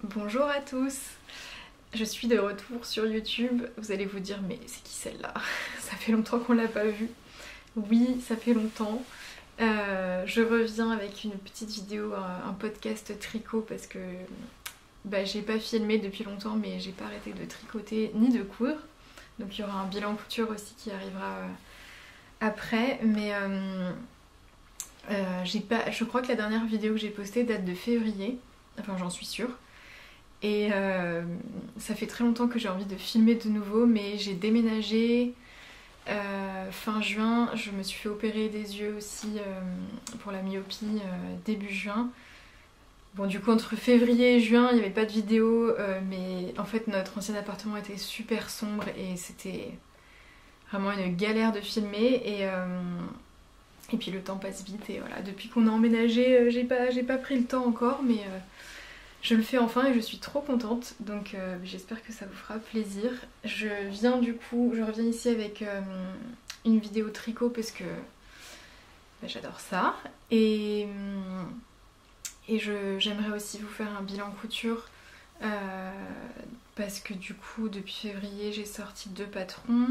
Bonjour à tous, je suis de retour sur YouTube. Vous allez vous dire mais c'est qui celle-là? Ça fait longtemps qu'on l'a pas vue. Oui, ça fait longtemps. Je reviens avec une petite vidéo, un podcast tricot parce que j'ai pas filmé depuis longtemps mais j'ai pas arrêté de tricoter ni de coudre. Donc il y aura un bilan couture aussi qui arrivera après. Mais je crois que la dernière vidéo que j'ai postée date de février. Enfin j'en suis sûre. Et ça fait très longtemps que j'ai envie de filmer de nouveau, mais j'ai déménagé fin juin. Je me suis fait opérer des yeux aussi pour la myopie début juin. Bon, du coup entre février et juin il n'y avait pas de vidéo, mais en fait notre ancien appartement était super sombre et c'était vraiment une galère de filmer. Et puis le temps passe vite et voilà, depuis qu'on a emménagé j'ai pas pris le temps encore, mais je le fais enfin et je suis trop contente, donc j'espère que ça vous fera plaisir. Je reviens ici avec une vidéo tricot parce que j'adore ça. Et j'aimerais aussi vous faire un bilan couture parce que du coup depuis février j'ai sorti 2 patrons.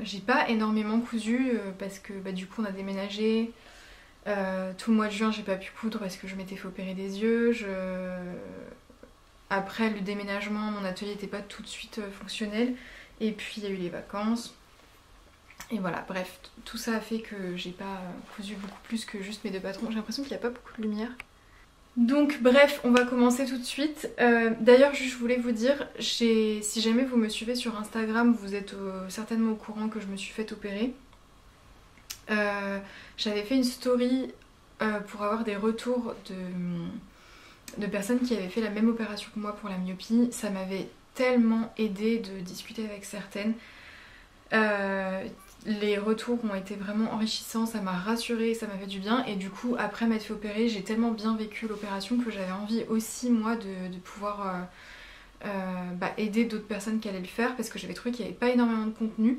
J'ai pas énormément cousu parce que du coup on a déménagé. Tout le mois de juin j'ai pas pu coudre parce que je m'étais fait opérer des yeux. Après le déménagement mon atelier n'était pas tout de suite fonctionnel et puis il y a eu les vacances et voilà, bref, tout ça a fait que j'ai pas cousu beaucoup plus que juste mes 2 patrons. J'ai l'impression qu'il n'y a pas beaucoup de lumière. Donc bref, on va commencer tout de suite. D'ailleurs je voulais vous dire, si jamais vous me suivez sur Instagram, vous êtes certainement au courant que je me suis fait opérer. J'avais fait une story pour avoir des retours de personnes qui avaient fait la même opération que moi pour la myopie. Ça m'avait tellement aidé de discuter avec certaines. Les retours ont été vraiment enrichissants, ça m'a rassurée, ça m'a fait du bien. Et du coup après m'être fait opérer, j'ai tellement bien vécu l'opération que j'avais envie aussi moi de pouvoir aider d'autres personnes qui allaient le faire, parce que j'avais trouvé qu'il n'y avait pas énormément de contenu.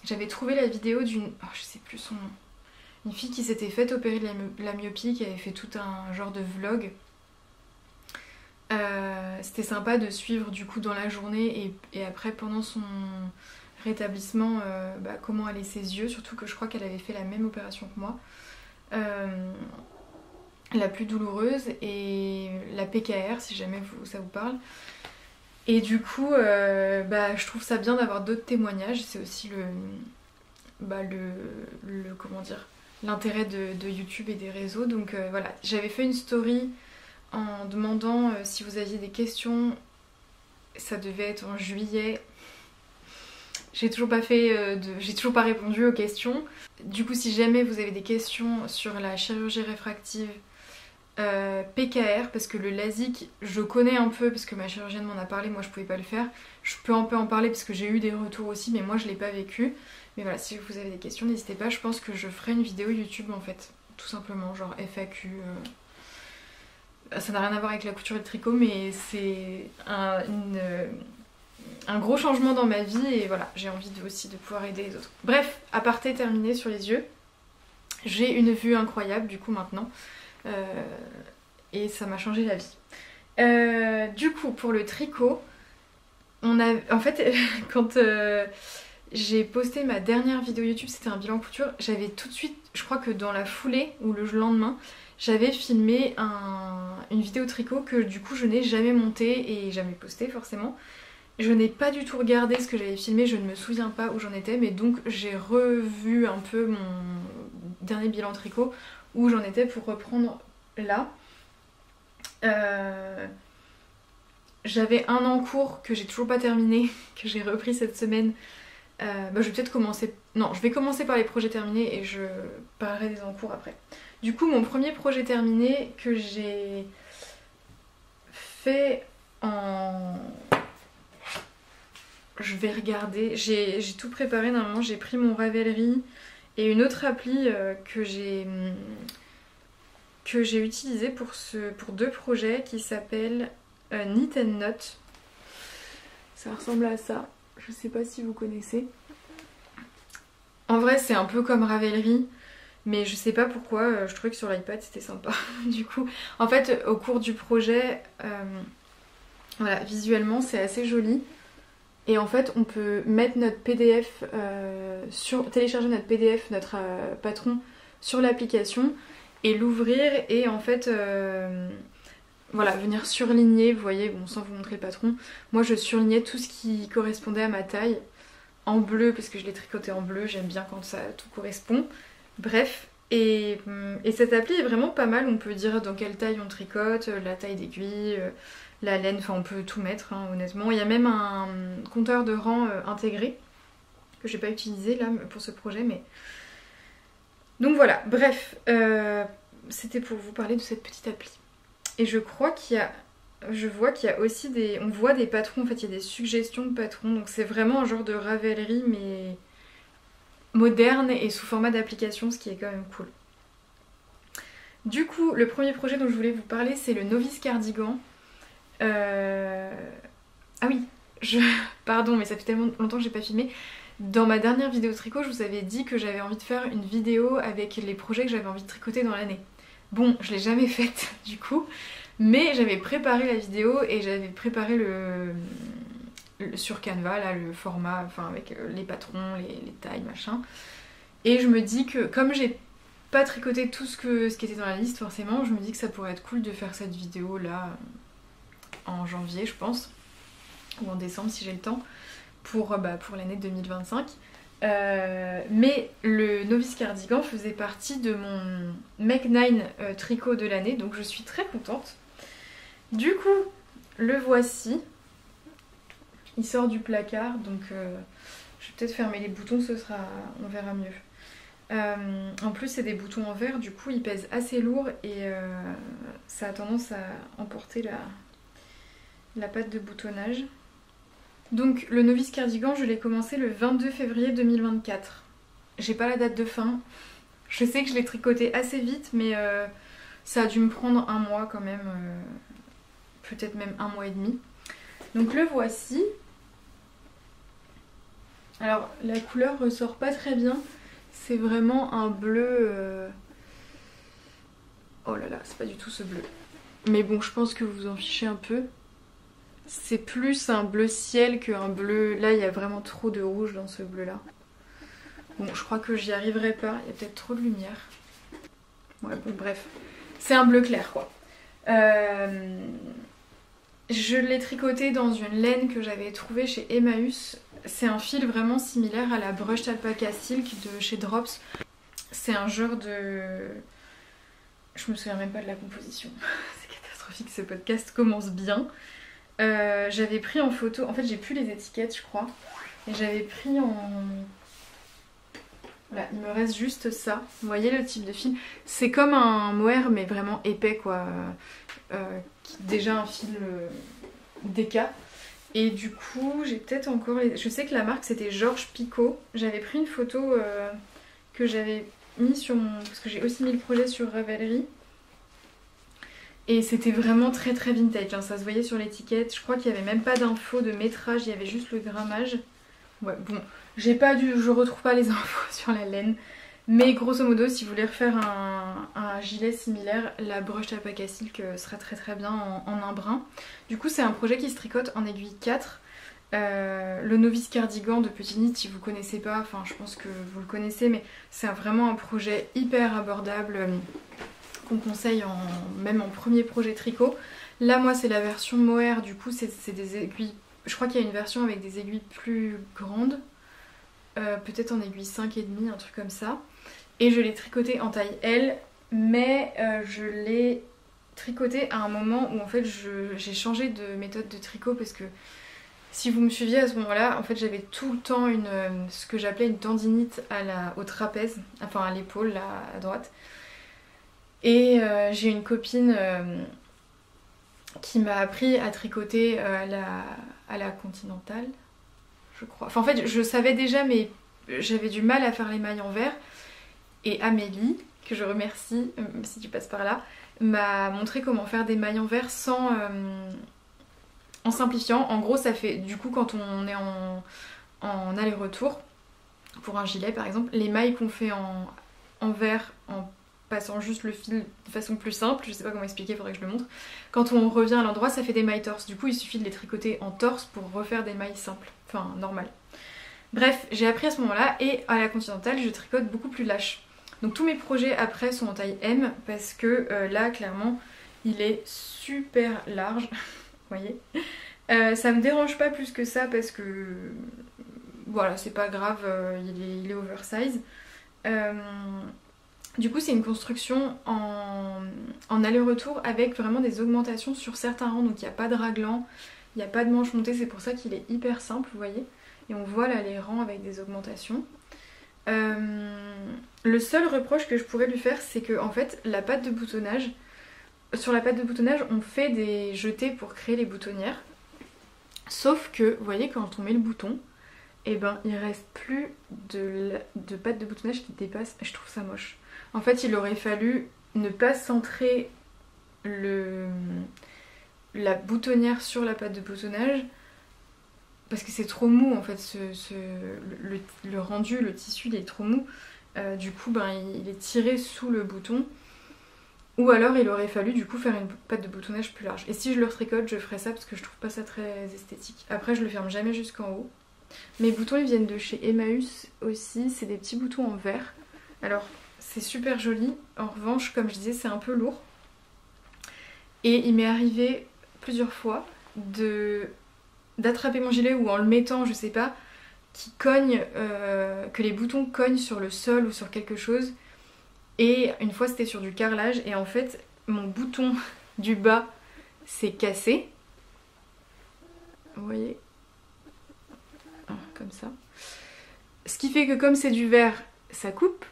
J'avais trouvé la vidéo d'une... je sais plus son nom. Une fille qui s'était faite opérer de la myopie, qui avait fait tout un genre de vlog. C'était sympa de suivre du coup dans la journée et après pendant son rétablissement comment allaient ses yeux. Surtout que je crois qu'elle avait fait la même opération que moi. La plus douloureuse et la PKR si jamais ça vous parle. Et du coup, je trouve ça bien d'avoir d'autres témoignages. C'est aussi comment dire, l'intérêt de YouTube et des réseaux. Donc voilà, j'avais fait une story en demandant si vous aviez des questions. Ça devait être en juillet. J'ai toujours pas répondu aux questions. Du coup, si jamais vous avez des questions sur la chirurgie réfractive, PKR, parce que le LASIK je connais un peu parce que ma chirurgienne m'en a parlé, moi je pouvais pas le faire. Je peux un peu en parler parce que j'ai eu des retours aussi, mais moi je l'ai pas vécu. Mais voilà, si vous avez des questions n'hésitez pas, je pense que je ferai une vidéo YouTube en fait, tout simplement, genre FAQ. Ça n'a rien à voir avec la couture et le tricot, mais c'est un gros changement dans ma vie et voilà, j'ai envie aussi de pouvoir aider les autres. Bref, aparté terminé sur les yeux. J'ai une vue incroyable du coup maintenant. Et ça m'a changé la vie. Du coup pour le tricot, en fait quand j'ai posté ma dernière vidéo YouTube, c'était un bilan couture, j'avais tout de suite, je crois que dans la foulée ou le lendemain, j'avais filmé une vidéo tricot que du coup je n'ai jamais montée et jamais postée forcément. Je n'ai pas du tout regardé ce que j'avais filmé, je ne me souviens pas où j'en étais, mais donc j'ai revu un peu mon dernier bilan tricot où j'en étais pour reprendre là. J'avais un en cours que j'ai toujours pas terminé, que j'ai repris cette semaine. Je vais peut-être commencer... Non, je vais commencer par les projets terminés et je parlerai des en cours après. Du coup, mon premier projet terminé que j'ai fait en... Je vais regarder, j'ai tout préparé normalement, j'ai pris mon Ravelry et une autre appli que j'ai utilisé pour 2 projets qui s'appellent Knit and Knot. Ça ressemble à ça, je sais pas si vous connaissez. En vrai c'est un peu comme Ravelry, Mais je sais pas pourquoi, je trouvais que sur l'iPad c'était sympa. Du coup, en fait, au cours du projet, voilà, visuellement c'est assez joli. Et en fait, on peut mettre notre PDF, télécharger notre PDF, notre patron, sur l'application et l'ouvrir et en fait, voilà, venir surligner, vous voyez, bon, sans vous montrer le patron. Moi, je surlignais tout ce qui correspondait à ma taille en bleu, parce que je l'ai tricoté en bleu, j'aime bien quand ça tout correspond. Bref, et cette appli est vraiment pas mal, on peut dire dans quelle taille on tricote, la taille d'aiguille, la laine, enfin on peut tout mettre hein, honnêtement. Il y a même un compteur de rang intégré, que j'ai pas utilisé là pour ce projet, mais... Donc voilà, bref, c'était pour vous parler de cette petite appli. Et je crois qu'il y a... Je vois qu'il y a aussi des... On voit des patrons, en fait il y a des suggestions de patrons, donc c'est vraiment un genre de Ravelry, mais moderne et sous format d'application, ce qui est quand même cool. Du coup, le premier projet dont je voulais vous parler, c'est le Novice Cardigan. Ah oui, pardon, mais ça fait tellement longtemps que j'ai pas filmé. Dans ma dernière vidéo tricot, je vous avais dit que j'avais envie de faire une vidéo avec les projets que j'avais envie de tricoter dans l'année. Bon, je l'ai jamais faite du coup, mais j'avais préparé la vidéo et j'avais préparé sur Canva, là, le format, enfin avec les patrons, les tailles, machin. Et je me dis que comme j'ai pas tricoté tout ce qui était dans la liste forcément, je me dis que ça pourrait être cool de faire cette vidéo là en janvier je pense, ou en décembre si j'ai le temps, pour l'année 2025. Mais le Novice Cardigan faisait partie de mon Make 9 tricot de l'année, donc je suis très contente. Du coup, le voici. Il sort du placard, donc je vais peut-être fermer les boutons, on verra mieux. En plus c'est des boutons en verre, du coup ils pèsent assez lourd et ça a tendance à emporter la patte de boutonnage. Donc le Novice Cardigan, je l'ai commencé le 22 février 2024. J'ai pas la date de fin. Je sais que je l'ai tricoté assez vite, mais ça a dû me prendre un mois quand même, peut-être même un mois et demi. Donc le voici. Alors la couleur ressort pas très bien, c'est vraiment un bleu... Oh là là, c'est pas du tout ce bleu. Mais bon, je pense que vous vous en fichez un peu. C'est plus un bleu ciel qu'un bleu... Là, il y a vraiment trop de rouge dans ce bleu-là. Bon, je crois que j'y arriverai pas, il y a peut-être trop de lumière. Ouais, bon, bref. C'est un bleu clair, quoi. Je l'ai tricoté dans une laine que j'avais trouvée chez Emmaüs. C'est un fil vraiment similaire à la Brushed Alpaca Silk de chez Drops. C'est un genre de... Je me souviens même pas de la composition. C'est catastrophique, ce podcast commence bien. J'avais pris en photo... En fait, j'ai plus les étiquettes, je crois. Et j'avais pris en... Voilà, il me reste juste ça. Vous voyez le type de fil? C'est comme un mohair, mais vraiment épais, quoi. Déjà un fil déca. Et du coup, j'ai peut-être encore... Je sais que la marque, c'était Georges Picot. J'avais pris une photo que j'avais mis sur mon... Parce que j'ai aussi mis le projet sur Ravelry. Et c'était vraiment très très vintage, hein. Ça se voyait sur l'étiquette. Je crois qu'il n'y avait même pas d'infos de métrage, il y avait juste le grammage. Ouais, bon, je retrouve pas les infos sur la laine. Mais grosso modo, si vous voulez refaire un gilet similaire, la Brushed Alpaca Silk sera très très bien en un brin. Du coup, c'est un projet qui se tricote en aiguille 4. Le Novice Cardigan de Petit Nid, si vous connaissez pas, enfin je pense que vous le connaissez, mais c'est vraiment un projet hyper abordable qu'on conseille même en premier projet tricot. Là, moi, c'est la version mohair, du coup, c'est des aiguilles... Je crois qu'il y a une version avec des aiguilles plus grandes, peut-être en aiguille 5,5, un truc comme ça. Et je l'ai tricoté en taille L, mais je l'ai tricoté à un moment où en fait j'ai changé de méthode de tricot parce que si vous me suiviez à ce moment-là, en fait j'avais tout le temps ce que j'appelais une tendinite au trapèze, enfin à l'épaule là à droite. Et j'ai une copine qui m'a appris à tricoter à la continentale, je crois. Enfin en fait je savais déjà mais j'avais du mal à faire les mailles en verre. Et Amélie, que je remercie si tu passes par là, m'a montré comment faire des mailles en verre en simplifiant. En gros ça fait du coup quand on est en aller-retour, pour un gilet par exemple, les mailles qu'on fait en en vert en passant juste le fil de façon plus simple, je sais pas comment expliquer, faudrait que je le montre. Quand on revient à l'endroit, ça fait des mailles torse, du coup il suffit de les tricoter en torse pour refaire des mailles simples, enfin normales. Bref, j'ai appris à ce moment-là et à la Continentale je tricote beaucoup plus lâche. Donc tous mes projets après sont en taille M parce que là clairement il est super large, vous voyez. Ça me dérange pas plus que ça parce que voilà, c'est pas grave, il est oversize. Du coup c'est une construction en aller-retour avec vraiment des augmentations sur certains rangs, donc il n'y a pas de raglan, il n'y a pas de manche montée, c'est pour ça qu'il est hyper simple, vous voyez. Et on voit là les rangs avec des augmentations. Le seul reproche que je pourrais lui faire, c'est que en fait la patte de boutonnage, sur la patte de boutonnage on fait des jetés pour créer les boutonnières, sauf que vous voyez quand on met le bouton, et ben il reste plus de patte de boutonnage qui dépasse, et je trouve ça moche. En fait il aurait fallu ne pas centrer la boutonnière sur la patte de boutonnage, parce que c'est trop mou en fait, le rendu, le tissu il est trop mou, du coup ben, il est tiré sous le bouton, ou alors il aurait fallu du coup faire une patte de boutonnage plus large. Et si je le retricote je ferai ça parce que je trouve pas ça très esthétique. Après je le ferme jamais jusqu'en haut. Mes boutons ils viennent de chez Emmaüs aussi, c'est des petits boutons en verre. Alors c'est super joli, en revanche comme je disais c'est un peu lourd. Et il m'est arrivé plusieurs fois d'attraper mon gilet ou en le mettant, je sais pas, qui cogne, que les boutons cognent sur le sol ou sur quelque chose. Et une fois c'était sur du carrelage et en fait mon bouton du bas s'est cassé. Vous voyez, comme ça. Ce qui fait que comme c'est du verre, ça coupe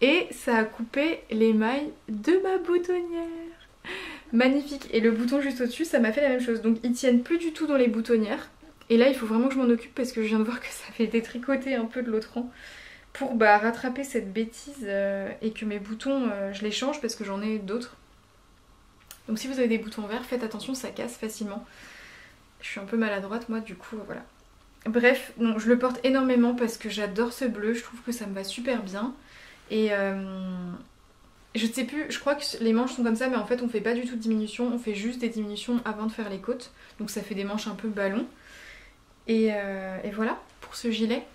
et ça a coupé les mailles de ma boutonnière. Magnifique. Et le bouton juste au-dessus, ça m'a fait la même chose. Donc ils tiennent plus du tout dans les boutonnières. Et là il faut vraiment que je m'en occupe parce que je viens de voir que ça avait été tricoté un peu de l'autre rang. Pour rattraper cette bêtise et que mes boutons, je les change parce que j'en ai d'autres. Donc si vous avez des boutons verts, faites attention, ça casse facilement. Je suis un peu maladroite moi, du coup voilà. Bref, donc je le porte énormément parce que j'adore ce bleu, je trouve que ça me va super bien. Et je ne sais plus, je crois que les manches sont comme ça, mais en fait on fait pas du tout de diminution, on fait juste des diminutions avant de faire les côtes. Donc ça fait des manches un peu ballon. Et voilà pour ce gilet.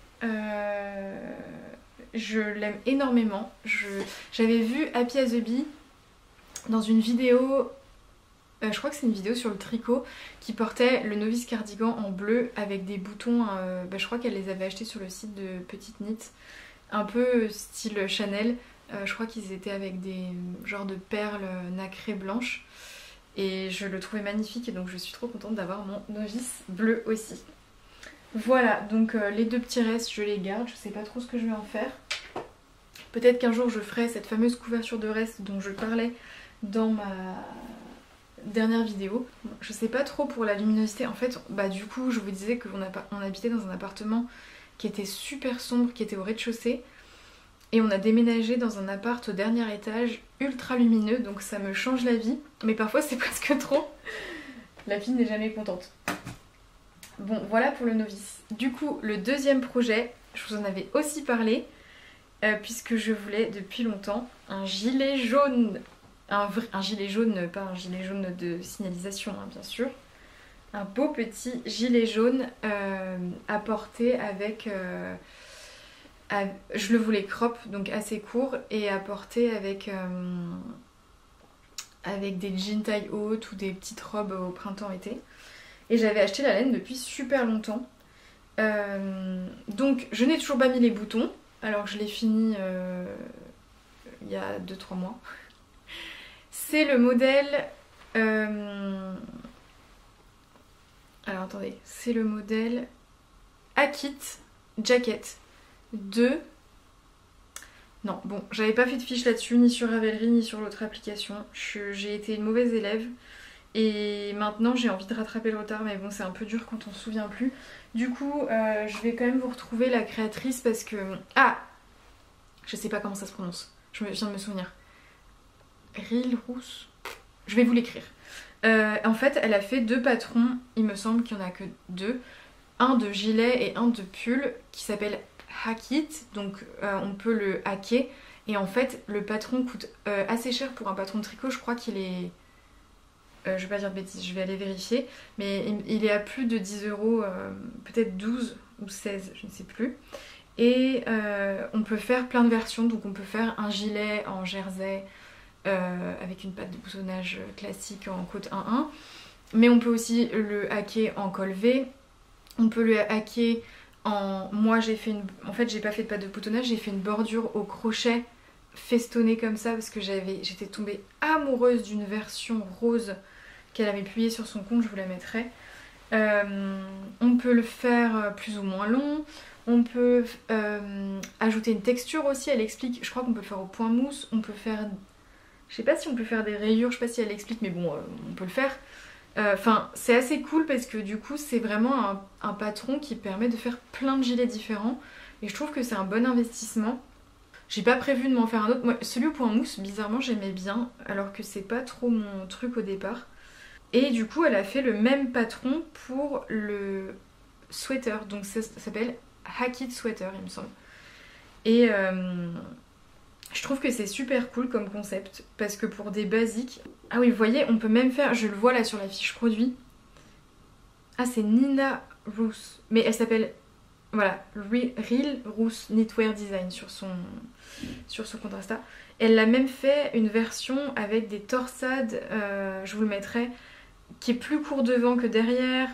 Je l'aime énormément. J'avais vu Happy as a Bee dans une vidéo, je crois que c'est une vidéo sur le tricot, qui portait le novice cardigan en bleu avec des boutons, je crois qu'elle les avait achetés sur le site de Petite Knit, un peu style Chanel. Je crois qu'ils étaient avec des genres de perles nacrées blanches et je le trouvais magnifique et donc je suis trop contente d'avoir mon novice bleu aussi. Voilà, donc les deux petits restes je les garde, je sais pas trop ce que je vais en faire. Peut-être qu'un jour je ferai cette fameuse couverture de reste dont je parlais dans ma dernière vidéo. Je sais pas trop pour la luminosité, en fait du coup je vous disais qu'on habitait dans un appartement qui était super sombre, qui était au rez-de-chaussée. Et on a déménagé dans un appart au dernier étage ultra lumineux, donc ça me change la vie. Mais parfois c'est presque trop. La fille n'est jamais contente. Bon, voilà pour le novice. Du coup, le deuxième projet, je vous en avais aussi parlé, puisque je voulais depuis longtemps un gilet jaune. Un gilet jaune, pas un gilet jaune de signalisation, hein, bien sûr. Un beau petit gilet jaune à porter avec... je le voulais crop, donc assez court, et à porter avec des jeans taille haute ou des petites robes au printemps-été. Et j'avais acheté la laine depuis super longtemps. Donc je n'ai toujours pas mis les boutons, alors que je l'ai fini il y a 2-3 mois. C'est le modèle... alors attendez, c'est le modèle Akit Jacket. Non, bon, j'avais pas fait de fiche là-dessus, ni sur Ravelry, ni sur l'autre application. J'ai été une mauvaise élève. Et maintenant j'ai envie de rattraper le retard, mais bon c'est un peu dur quand on se souvient plus. Du coup je vais quand même vous retrouver la créatrice parce que... Ah, je sais pas comment ça se prononce, je viens de me souvenir. Ril Rousse, je vais vous l'écrire. En fait elle a fait 2 patrons, il me semble qu'il n'y en a que 2. Un de gilet et un de pull qui s'appelle Hack It, donc on peut le hacker. Et en fait le patron coûte assez cher pour un patron de tricot, je crois qu'il est... je vais pas dire de bêtises, je vais aller vérifier, mais il est à plus de 10 €, peut-être 12 ou 16, je ne sais plus. Et on peut faire plein de versions, donc on peut faire un gilet en jersey avec une patte de boutonnage classique en côte 1-1, mais on peut aussi le hacker en col V, on peut le hacker en... Moi j'ai fait une... En fait j'ai pas fait de patte de boutonnage, j'ai fait une bordure au crochet festonnée comme ça parce que j'étais tombée amoureuse d'une version rose qu'elle avait publiée sur son compte, je vous la mettrai. On peut le faire plus ou moins long, on peut ajouter une texture aussi, elle explique, je crois qu'on peut le faire au point mousse, on peut faire... Je sais pas si on peut faire des rayures, je sais pas si elle explique, mais bon, on peut le faire. Enfin, c'est assez cool parce que du coup, c'est vraiment un patron qui permet de faire plein de gilets différents. Et je trouve que c'est un bon investissement. J'ai pas prévu de m'en faire un autre. Moi, celui au point mousse, bizarrement, j'aimais bien, alors que c'est pas trop mon truc au départ. Et du coup, elle a fait le même patron pour le sweater. Donc ça s'appelle Hack It Sweater, il me semble. Et... je trouve que c'est super cool comme concept parce que pour des basiques... Ah oui, vous voyez, on peut même faire... Je le vois là sur la fiche produit. Ah, c'est Nina Roos. Mais elle s'appelle... Voilà, Real Roos Knitwear Design sur son compte Insta. Elle a même fait une version avec des torsades, je vous le mettrai, qui est plus court devant que derrière.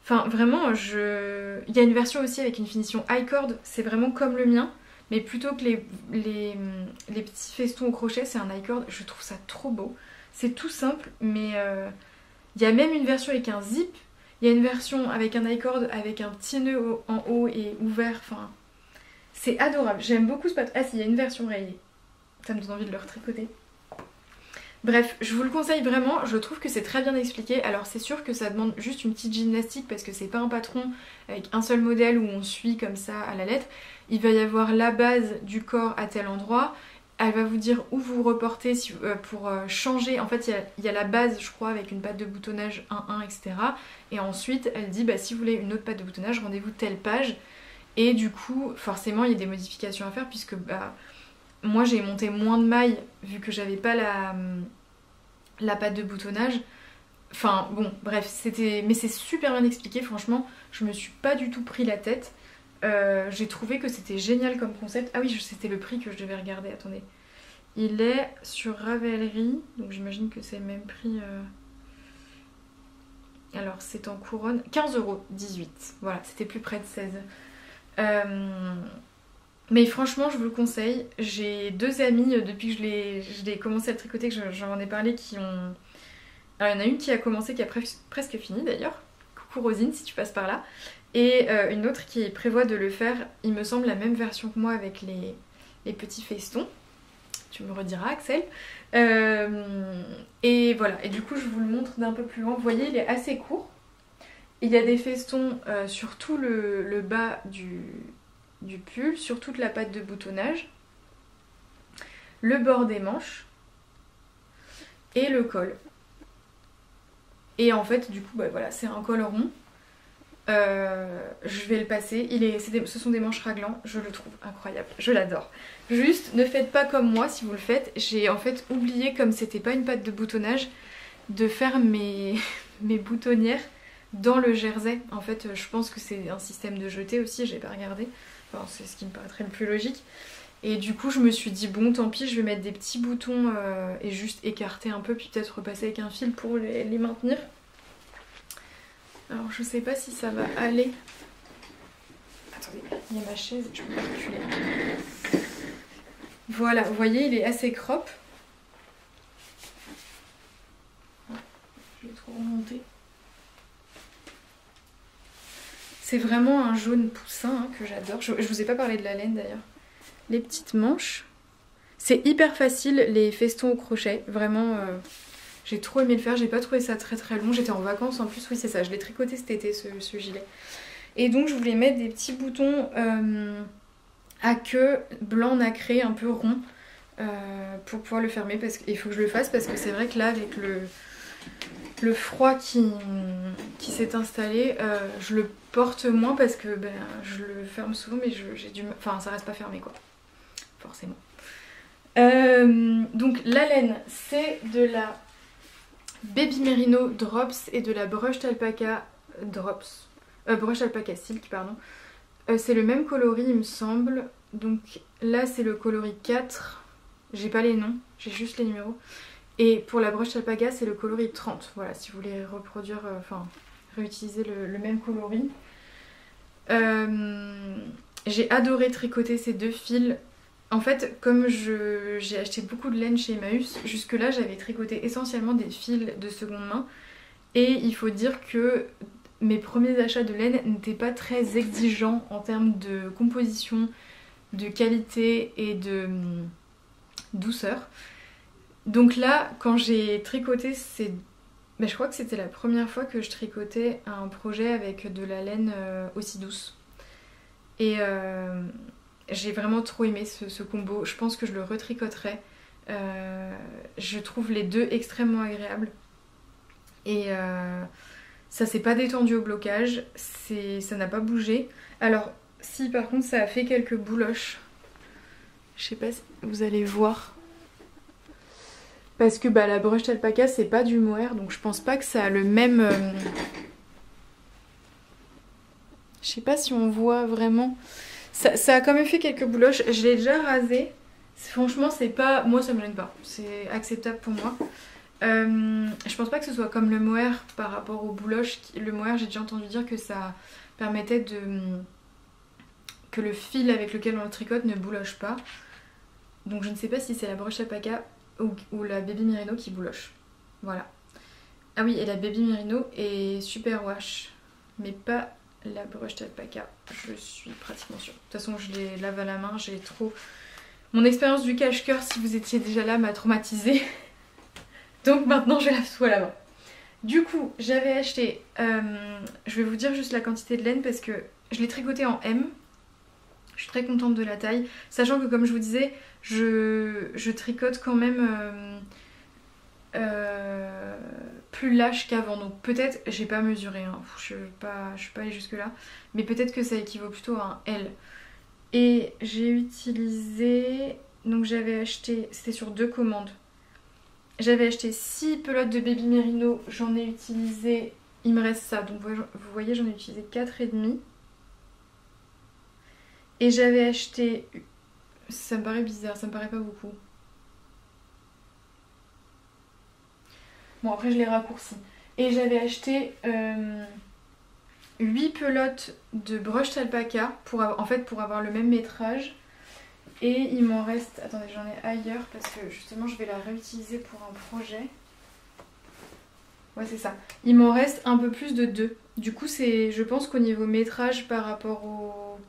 Enfin, vraiment, il y a une version aussi avec une finition high cord. C'est vraiment comme le mien. Mais plutôt que les petits festons au crochet, c'est un high cord. Je trouve ça trop beau. C'est tout simple, mais il y a même une version avec un zip. Il y a une version avec un high cord avec un petit nœud en haut et ouvert. Enfin, c'est adorable. J'aime beaucoup ce patron. Ah si, il y a une version rayée. Ça me donne envie de le retricoter. Bref, je vous le conseille vraiment, je trouve que c'est très bien expliqué. Alors c'est sûr que ça demande juste une petite gymnastique parce que c'est pas un patron avec un seul modèle où on suit comme ça à la lettre. Il va y avoir la base du corps à tel endroit. Elle va vous dire où vous reportez pour changer. En fait, il y a la base, je crois, avec une patte de boutonnage 1-1, etc. Et ensuite, elle dit, bah, si vous voulez une autre patte de boutonnage, rendez-vous telle page. Et du coup, forcément, il y a des modifications à faire puisque... Bah, moi j'ai monté moins de mailles vu que j'avais pas la patte de boutonnage. Enfin bon, bref, mais c'est super bien expliqué, franchement, je me suis pas du tout pris la tête. J'ai trouvé que c'était génial comme concept. Ah oui, c'était le prix que je devais regarder, attendez. Il est sur Ravelry, donc j'imagine que c'est le même prix. Alors c'est en couronne, 15,18 €, voilà, c'était plus près de 16. Mais franchement, je vous le conseille. J'ai deux amies, depuis que je l'ai commencé à le tricoter, que j'en ai parlé, qui ont... Alors, il y en a une qui a commencé, qui a presque fini d'ailleurs. Coucou Rosine, si tu passes par là. Et une autre qui prévoit de le faire, il me semble, la même version que moi avec les petits festons. Tu me rediras, Axel. Et voilà. Et du coup, je vous le montre d'un peu plus loin. Vous voyez, il est assez court. Il y a des festons sur tout le bas du pull, sur toute la patte de boutonnage, le bord des manches et le col. Et en fait, du coup, bah voilà, c'est un col rond. Je vais le passer. Ce sont des manches raglan, je le trouve incroyable, je l'adore. Juste, ne faites pas comme moi si vous le faites. J'ai en fait oublié, comme c'était pas une patte de boutonnage, de faire mes boutonnières dans le jersey. En fait, je pense que c'est un système de jeté aussi, j'ai pas regardé. Enfin, c'est ce qui me paraîtrait le plus logique. Et du coup, je me suis dit, bon, tant pis, je vais mettre des petits boutons et juste écarter un peu, puis peut-être repasser avec un fil pour les maintenir. Alors, je sais pas si ça va aller. Attendez, il y a ma chaise, je peux pas reculer. Voilà, vous voyez, il est assez crop. Je vais trop remonter. C'est vraiment un jaune poussin hein, que j'adore. Je vous ai pas parlé de la laine d'ailleurs. Les petites manches. C'est hyper facile les festons au crochet. Vraiment, j'ai trop aimé le faire. J'ai pas trouvé ça très très long. J'étais en vacances en plus. Oui, c'est ça. Je l'ai tricoté cet été ce gilet. Et donc, je voulais mettre des petits boutons à queue blanc nacré, un peu rond, pour pouvoir le fermer. Parce qu'il faut que je le fasse parce que c'est vrai que là, avec le froid qui s'est installé, je le porte moins parce que je le ferme souvent mais j'ai du mal, enfin ça reste pas fermé quoi, forcément. Donc la laine, c'est de la Baby Merino Drops et de la Brushed Alpaca Drops. Brushed Alpaca Silk, pardon. C'est le même coloris, il me semble. Donc là, c'est le coloris 4. J'ai pas les noms, j'ai juste les numéros. Et pour la Brushed Alpaca, c'est le coloris 30. Voilà, si vous voulez reproduire, réutiliser le même coloris. J'ai adoré tricoter ces deux fils. En fait, comme j'ai acheté beaucoup de laine chez Emmaüs, jusque-là j'avais tricoté essentiellement des fils de seconde main. Et il faut dire que mes premiers achats de laine n'étaient pas très exigeants en termes de composition, de qualité et de douceur. Donc là, quand j'ai tricoté je crois que c'était la première fois que je tricotais un projet avec de la laine aussi douce. Et j'ai vraiment trop aimé ce combo. Je pense que je le retricoterai. Je trouve les deux extrêmement agréables. Et ça s'est pas détendu au blocage. Ça n'a pas bougé. Alors, si par contre ça a fait quelques bouloches. Je sais pas si vous allez voir. Parce que la Brushed Alpaca c'est pas du mohair. Donc je pense pas que ça a le même... Je sais pas si on voit vraiment... Ça a quand même fait quelques bouloches. Je l'ai déjà rasé. Franchement, c'est pas... Moi, ça me gêne pas. C'est acceptable pour moi. Je pense pas que ce soit comme le mohair par rapport aux bouloches. Le mohair, j'ai déjà entendu dire que ça permettait que le fil avec lequel on le tricote ne bouloche pas. Donc je ne sais pas si c'est la Brushed Alpaca ou la Baby Merino qui bouloche. Voilà. Ah oui, et la Baby Merino est super wash. Mais pas... la Brushed Alpaca, je suis pratiquement sûre. De toute façon, je les lave à la main, j'ai trop... Mon expérience du cache-cœur, si vous étiez déjà là, m'a traumatisée. Donc maintenant, je lave tout à la main. Du coup, j'avais acheté... je vais vous dire juste la quantité de laine parce que je l'ai tricoté en M. Je suis très contente de la taille. Sachant que, comme je vous disais, je tricote quand même... plus lâche qu'avant, donc peut-être, j'ai pas mesuré, hein. Je suis pas allée jusque là, mais peut-être que ça équivaut plutôt à un L. Et j'ai utilisé, donc j'avais acheté, c'était sur 2 commandes, j'avais acheté 6 pelotes de Baby Merino, j'en ai utilisé, il me reste ça, donc vous voyez j'en ai utilisé 4,5. Et j'avais acheté, ça me paraît bizarre, ça me paraît pas beaucoup. Bon, après je l'ai raccourci. Et j'avais acheté 8 pelotes de Brushed Alpaca pour avoir le même métrage. Et il m'en reste... Attendez, j'en ai ailleurs parce que justement je vais la réutiliser pour un projet. Ouais, c'est ça. Il m'en reste un peu plus de 2. Du coup, je pense qu'au niveau métrage par rapport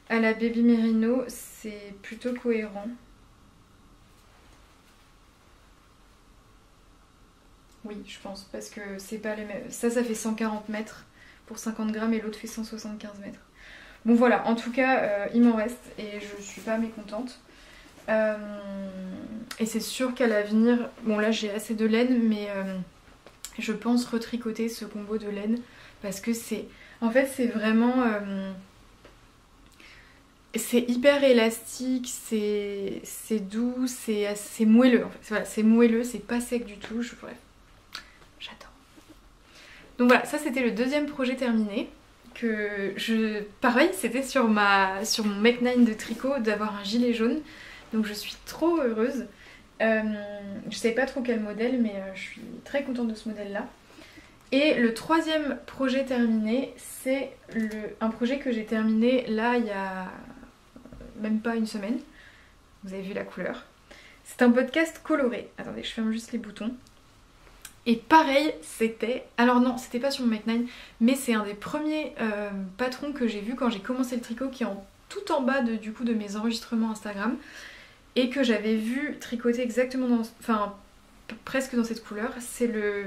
à la Baby Merino, c'est plutôt cohérent. Oui, je pense, parce que c'est pas les mêmes. Ça fait 140 mètres pour 50 grammes et l'autre fait 175 mètres. Bon voilà, en tout cas, il m'en reste et je suis pas mécontente. Et c'est sûr qu'à l'avenir, bon là j'ai assez de laine, mais je pense retricoter ce combo de laine parce que c'est... En fait, c'est vraiment... c'est hyper élastique, c'est doux, c'est moelleux en fait. Voilà, c'est moelleux, c'est pas sec du tout, bref. J'adore. Donc voilà, ça c'était le deuxième projet terminé. Pareil, c'était sur mon Make 9 de tricot d'avoir un gilet jaune. Donc je suis trop heureuse. Je sais pas trop quel modèle, mais je suis très contente de ce modèle-là. Et le troisième projet terminé, c'est un projet que j'ai terminé là il y a même pas une semaine. Vous avez vu la couleur. C'est un podcast coloré. Attendez, je ferme juste les boutons. Et pareil, c'était... Alors non, c'était pas sur mon Make 9, mais c'est un des premiers patrons que j'ai vu quand j'ai commencé le tricot, qui est tout en bas de mes enregistrements Instagram, et que j'avais vu tricoter exactement presque dans cette couleur. C'est le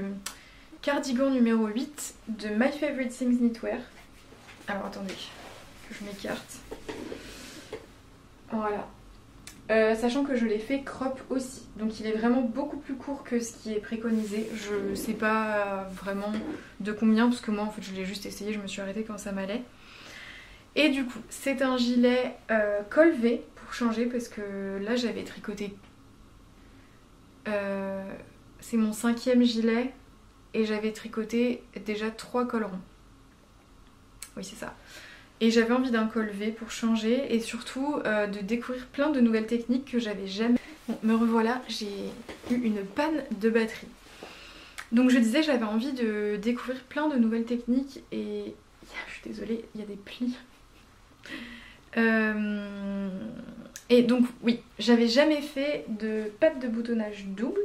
cardigan numéro 8 de My Favorite Things Knitwear. Alors attendez, que je m'écarte. Voilà. Sachant que je l'ai fait crop aussi, donc il est vraiment beaucoup plus court que ce qui est préconisé. Je sais pas vraiment de combien, parce que moi en fait je l'ai juste essayé, je me suis arrêtée quand ça m'allait. Et du coup c'est un gilet col V pour changer, parce que là j'avais tricoté C'est mon 5e gilet et j'avais tricoté déjà 3 cols ronds. Oui, c'est ça. Et j'avais envie d'un col V pour changer et surtout de découvrir plein de nouvelles techniques que j'avais jamais. Bon, me revoilà, j'ai eu une panne de batterie. Donc je disais, j'avais envie de découvrir plein de nouvelles techniques et je suis désolée, il y a des plis. Et donc oui, j'avais jamais fait de patte de boutonnage double.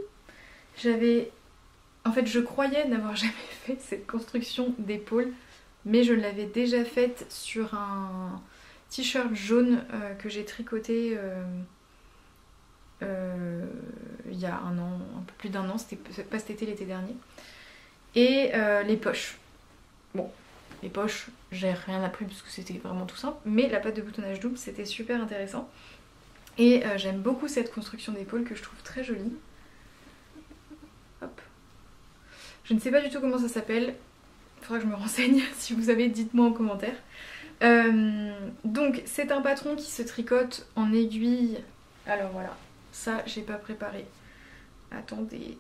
En fait, je croyais n'avoir jamais fait cette construction d'épaule, mais je l'avais déjà faite sur un t-shirt jaune que j'ai tricoté il y a un an, un peu plus d'un an, c'était pas cet été, l'été dernier. Et les poches. Bon, les poches, j'ai rien appris parce que c'était vraiment tout simple, mais la patte de boutonnage double, c'était super intéressant. Et j'aime beaucoup cette construction d'épaule que je trouve très jolie. Hop. Je ne sais pas du tout comment ça s'appelle. Il faudra que je me renseigne. Si vous avez, dites-moi en commentaire. Donc c'est un patron qui se tricote en aiguille. Alors voilà, ça j'ai pas préparé. Attendez.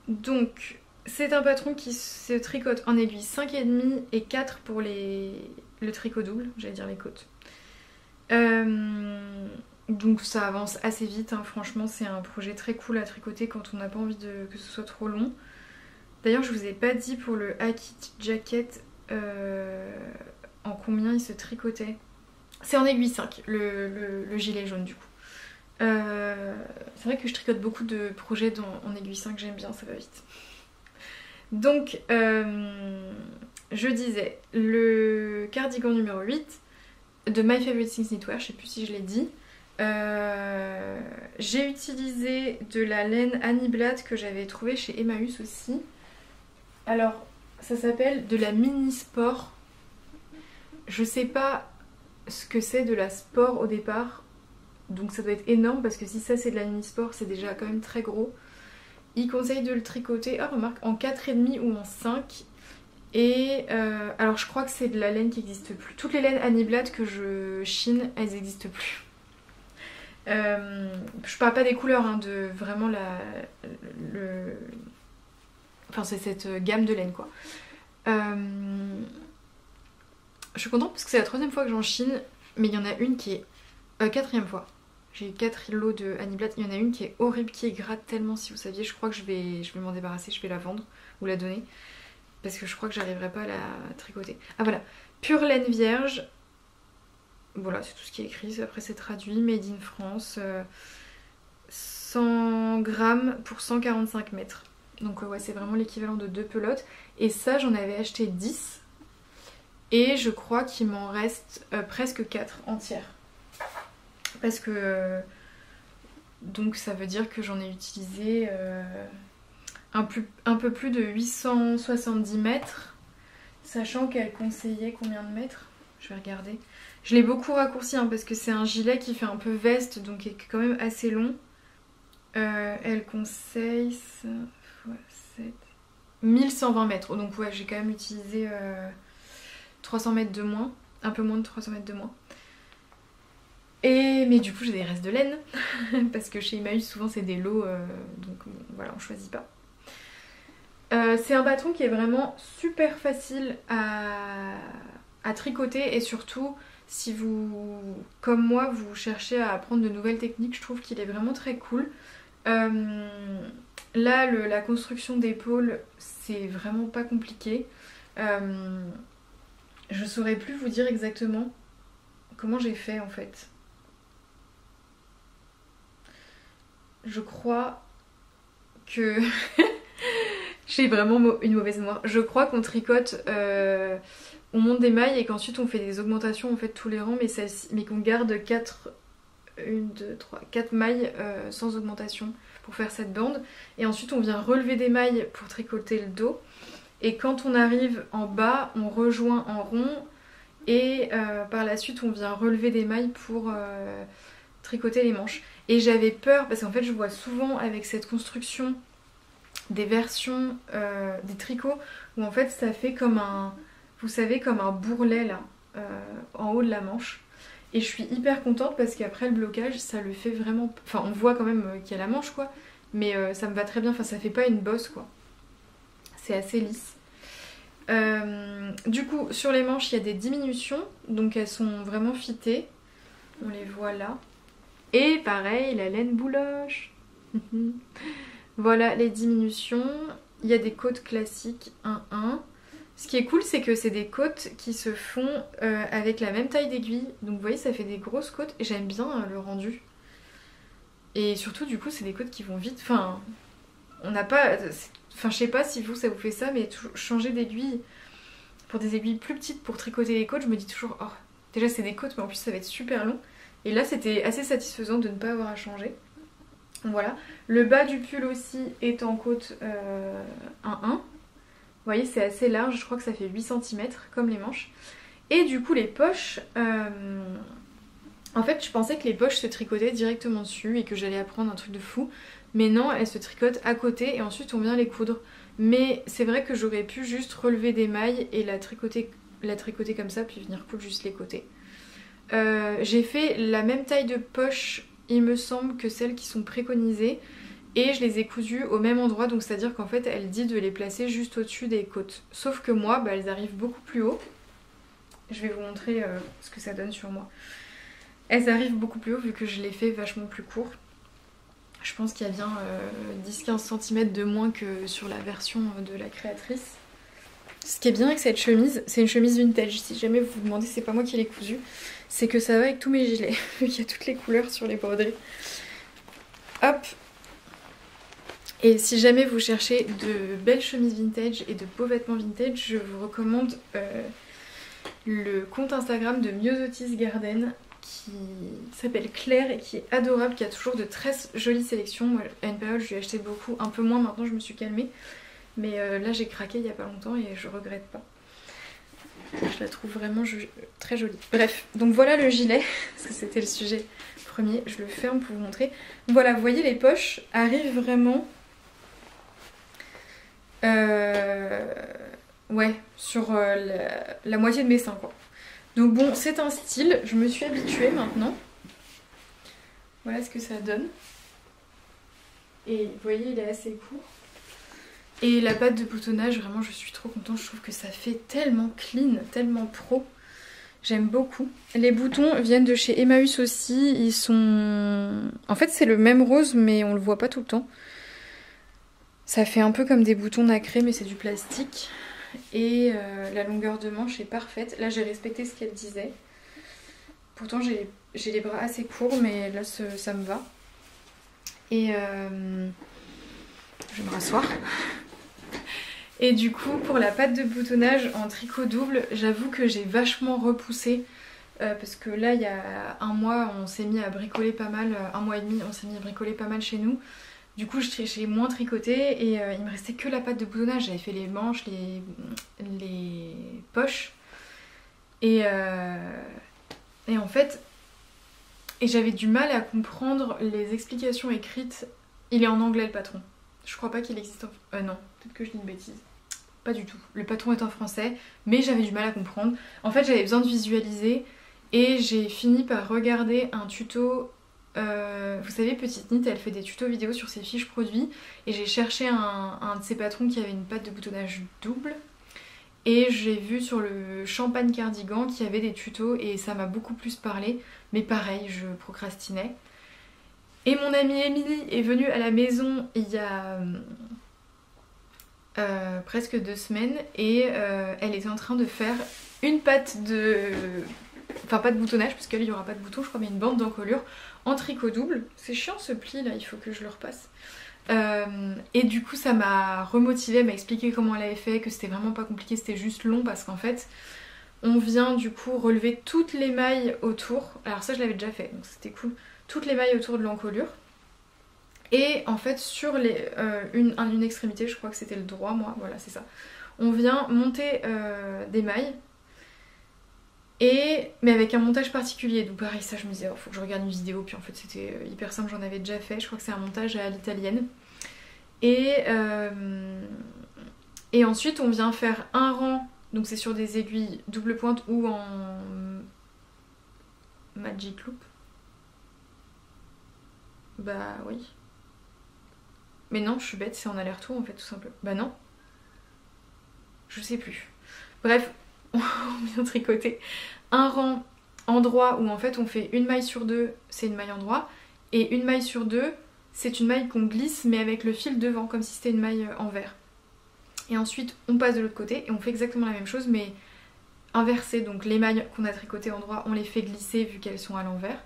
Donc c'est un patron qui se tricote en aiguille 5,5 et 4 pour le tricot double, j'allais dire les côtes. Donc ça avance assez vite, hein. Franchement c'est un projet très cool à tricoter quand on n'a pas envie que ce soit trop long. D'ailleurs je vous ai pas dit pour le Hackett Jacket en combien il se tricotait. C'est en aiguille 5, le gilet jaune du coup. C'est vrai que je tricote beaucoup de projets en aiguille 5, j'aime bien, ça va vite. Donc je disais, le cardigan numéro 8 de My Favorite Things Knitwear, je sais plus si je l'ai dit. J'ai utilisé de la laine Annie Blatt que j'avais trouvée chez Emmaüs aussi. Alors ça s'appelle de la mini sport. Je sais pas ce que c'est de la sport au départ, donc ça doit être énorme parce que si ça c'est de la mini sport c'est déjà quand même très gros. Il conseille de le tricoter, ah remarque, en 4,5 ou en 5. Et alors je crois que c'est de la laine qui n'existe plus. Toutes les laines Annie Blatt que je chine, elles n'existent plus. Je parle pas des couleurs, hein, de vraiment enfin c'est cette gamme de laine quoi. Je suis contente parce que c'est la 3e fois que j'en chine, mais il y en a une qui est 4e fois. J'ai 4 lots de Annie Blatt, il y en a une qui est horrible, qui gratte tellement, si vous saviez. Je crois que je vais m'en débarrasser, je vais la vendre ou la donner. Parce que je crois que j'arriverai pas à la tricoter. Ah voilà, pure laine vierge. Voilà, c'est tout ce qui est écrit. Après c'est traduit, made in France. 100 grammes pour 145 mètres. Donc ouais, c'est vraiment l'équivalent de 2 pelotes. Et ça, j'en avais acheté 10. Et je crois qu'il m'en reste presque 4 entières. Parce que... donc ça veut dire que j'en ai utilisé... un peu plus de 870 mètres, sachant qu'elle conseillait combien de mètres? Je vais regarder. Je l'ai beaucoup raccourci hein, parce que c'est un gilet qui fait un peu veste, donc qui est quand même assez long. Elle conseille 7, 1120 mètres, donc ouais j'ai quand même utilisé 300 mètres de moins, un peu moins de 300 mètres de moins. Mais du coup j'ai des restes de laine, parce que chez Emmaüs souvent c'est des lots, donc voilà on choisit pas. C'est un bâton qui est vraiment super facile à tricoter et surtout si vous, comme moi, vous cherchez à apprendre de nouvelles techniques, je trouve qu'il est vraiment très cool. Là, la construction d'épaule, c'est vraiment pas compliqué. Je saurais plus vous dire exactement comment j'ai fait en fait. Je crois que... J'ai vraiment une mauvaise mémoire. Je crois qu'on tricote, on monte des mailles et qu'ensuite on fait des augmentations en fait tous les rangs, mais qu'on garde 4 mailles sans augmentation pour faire cette bande. Et ensuite on vient relever des mailles pour tricoter le dos. Et quand on arrive en bas, on rejoint en rond et par la suite on vient relever des mailles pour tricoter les manches. Et j'avais peur parce qu'en fait je vois souvent avec cette construction des versions des tricots où en fait ça fait comme un, vous savez, comme un bourrelet là en haut de la manche. Et je suis hyper contente parce qu'après le blocage ça le fait vraiment, enfin on voit quand même qu'il y a la manche quoi, Mais ça me va très bien, enfin ça fait pas une bosse quoi. C'est assez lisse. Du coup sur les manches il y a des diminutions, donc elles sont vraiment fitées. On les voit là. Et pareil, la laine bouloche. Voilà les diminutions. Il y a des côtes classiques 1-1. Ce qui est cool, c'est que c'est des côtes qui se font avec la même taille d'aiguille. Donc vous voyez, ça fait des grosses côtes. Et j'aime bien le rendu. Et surtout, du coup, c'est des côtes qui vont vite. Enfin, on n'a pas... Enfin, je sais pas si vous, ça vous fait ça, mais changer d'aiguille pour des aiguilles plus petites pour tricoter les côtes, je me dis toujours, oh, déjà c'est des côtes, mais en plus ça va être super long. Et là, c'était assez satisfaisant de ne pas avoir à changer. Voilà. Le bas du pull aussi est en côte 1-1. Vous voyez, c'est assez large, je crois que ça fait 8 cm comme les manches. Et du coup, les poches... En fait, je pensais que les poches se tricotaient directement dessus et que j'allais apprendre un truc de fou. Mais non, elles se tricotent à côté et ensuite on vient les coudre. Mais c'est vrai que j'aurais pu juste relever des mailles et la tricoter comme ça, puis venir coudre juste les côtés. J'ai fait la même taille de poche, il me semble, que celles qui sont préconisées. Et je les ai cousues au même endroit, donc c'est-à-dire qu'en fait, elle dit de les placer juste au-dessus des côtes. Sauf que moi, bah, elles arrivent beaucoup plus haut. Je vais vous montrer ce que ça donne sur moi. Elles arrivent beaucoup plus haut vu que je les fais vachement plus court. Je pense qu'il y a bien 10-15 cm de moins que sur la version de la créatrice. Ce qui est bien avec cette chemise, c'est une chemise vintage. Si jamais vous vous demandez, c'est pas moi qui l'ai cousue, c'est que ça va avec tous mes gilets. Il y a toutes les couleurs sur les broderies. Hop. Et si jamais vous cherchez de belles chemises vintage et de beaux vêtements vintage, je vous recommande le compte Instagram de Myosotis Garden qui s'appelle Claire et qui est adorable, qui a toujours de très jolies sélections. Moi, à une période, je lui ai acheté beaucoup, un peu moins maintenant, je me suis calmée. Mais là, j'ai craqué il n'y a pas longtemps et je regrette pas. Je la trouve vraiment très jolie. Bref, donc voilà le gilet, parce que c'était le sujet premier. Je le ferme pour vous montrer. Voilà, vous voyez, les poches arrivent vraiment... ouais, sur la moitié de mes seins, quoi. Donc bon, c'est un style, je me suis habituée maintenant. Voilà ce que ça donne. Et vous voyez, il est assez court. Et la patte de boutonnage, vraiment, je suis trop contente. Je trouve que ça fait tellement clean, tellement pro. J'aime beaucoup. Les boutons viennent de chez Emmaüs aussi. Ils sont... En fait, c'est le même rose, mais on le voit pas tout le temps. Ça fait un peu comme des boutons nacrés, mais c'est du plastique. Et la longueur de manche est parfaite. Là, j'ai respecté ce qu'elle disait. Pourtant, j'ai les bras assez courts, mais là, ça me va. Et je vais me rasseoir. Et du coup, pour la patte de boutonnage en tricot double, j'avoue que j'ai vachement repoussé. Parce que là, il y a un mois, on s'est mis à bricoler pas mal. Un mois et demi, on s'est mis à bricoler pas mal chez nous. Du coup, j'ai moins tricoté et il me restait que la patte de boutonnage. J'avais fait les manches, les poches. Et en fait, j'avais du mal à comprendre les explications écrites. Il est en anglais, le patron. Je crois pas qu'il existe en... non, peut-être que je dis une bêtise. Pas du tout. Le patron est en français, mais j'avais du mal à comprendre. En fait, j'avais besoin de visualiser et j'ai fini par regarder un tuto... vous savez, Petite Knit, elle fait des tutos vidéo sur ses fiches produits et j'ai cherché un de ses patrons qui avait une patte de boutonnage double et j'ai vu sur le champagne cardigan qu'il y avait des tutos et ça m'a beaucoup plus parlé, mais pareil, je procrastinais. Et mon amie Émilie est venue à la maison il y a presque 2 semaines et elle était en train de faire une patte de... Enfin pas de boutonnage parce qu'il n'y aura pas de bouton, je crois, mais une bande d'encolure en tricot double. C'est chiant ce pli là, il faut que je le repasse. Et du coup ça m'a remotivée, elle m'a expliqué comment elle avait fait, que c'était vraiment pas compliqué, c'était juste long parce qu'en fait on vient du coup relever toutes les mailles autour. Alors ça je l'avais déjà fait donc c'était cool. Toutes les mailles autour de l'encolure. Et en fait sur une extrémité, je crois que c'était le droit moi, voilà c'est ça. On vient monter des mailles. Mais avec un montage particulier, donc pareil ça je me disais oh, faut que je regarde une vidéo, puis en fait c'était hyper simple, j'en avais déjà fait, je crois que c'est un montage à l'italienne. Et ensuite on vient faire un rang, donc c'est sur des aiguilles double pointe ou en magic loop. Bah oui. Mais non, je suis bête, c'est en aller-retour en fait tout simplement. Bah non. Je sais plus. Bref, on vient tricoter un rang endroit où en fait on fait une maille sur deux, c'est une maille endroit, et une maille sur deux, c'est une maille qu'on glisse mais avec le fil devant, comme si c'était une maille envers. Et ensuite on passe de l'autre côté et on fait exactement la même chose mais inversée. Donc les mailles qu'on a tricotées endroit, on les fait glisser vu qu'elles sont à l'envers,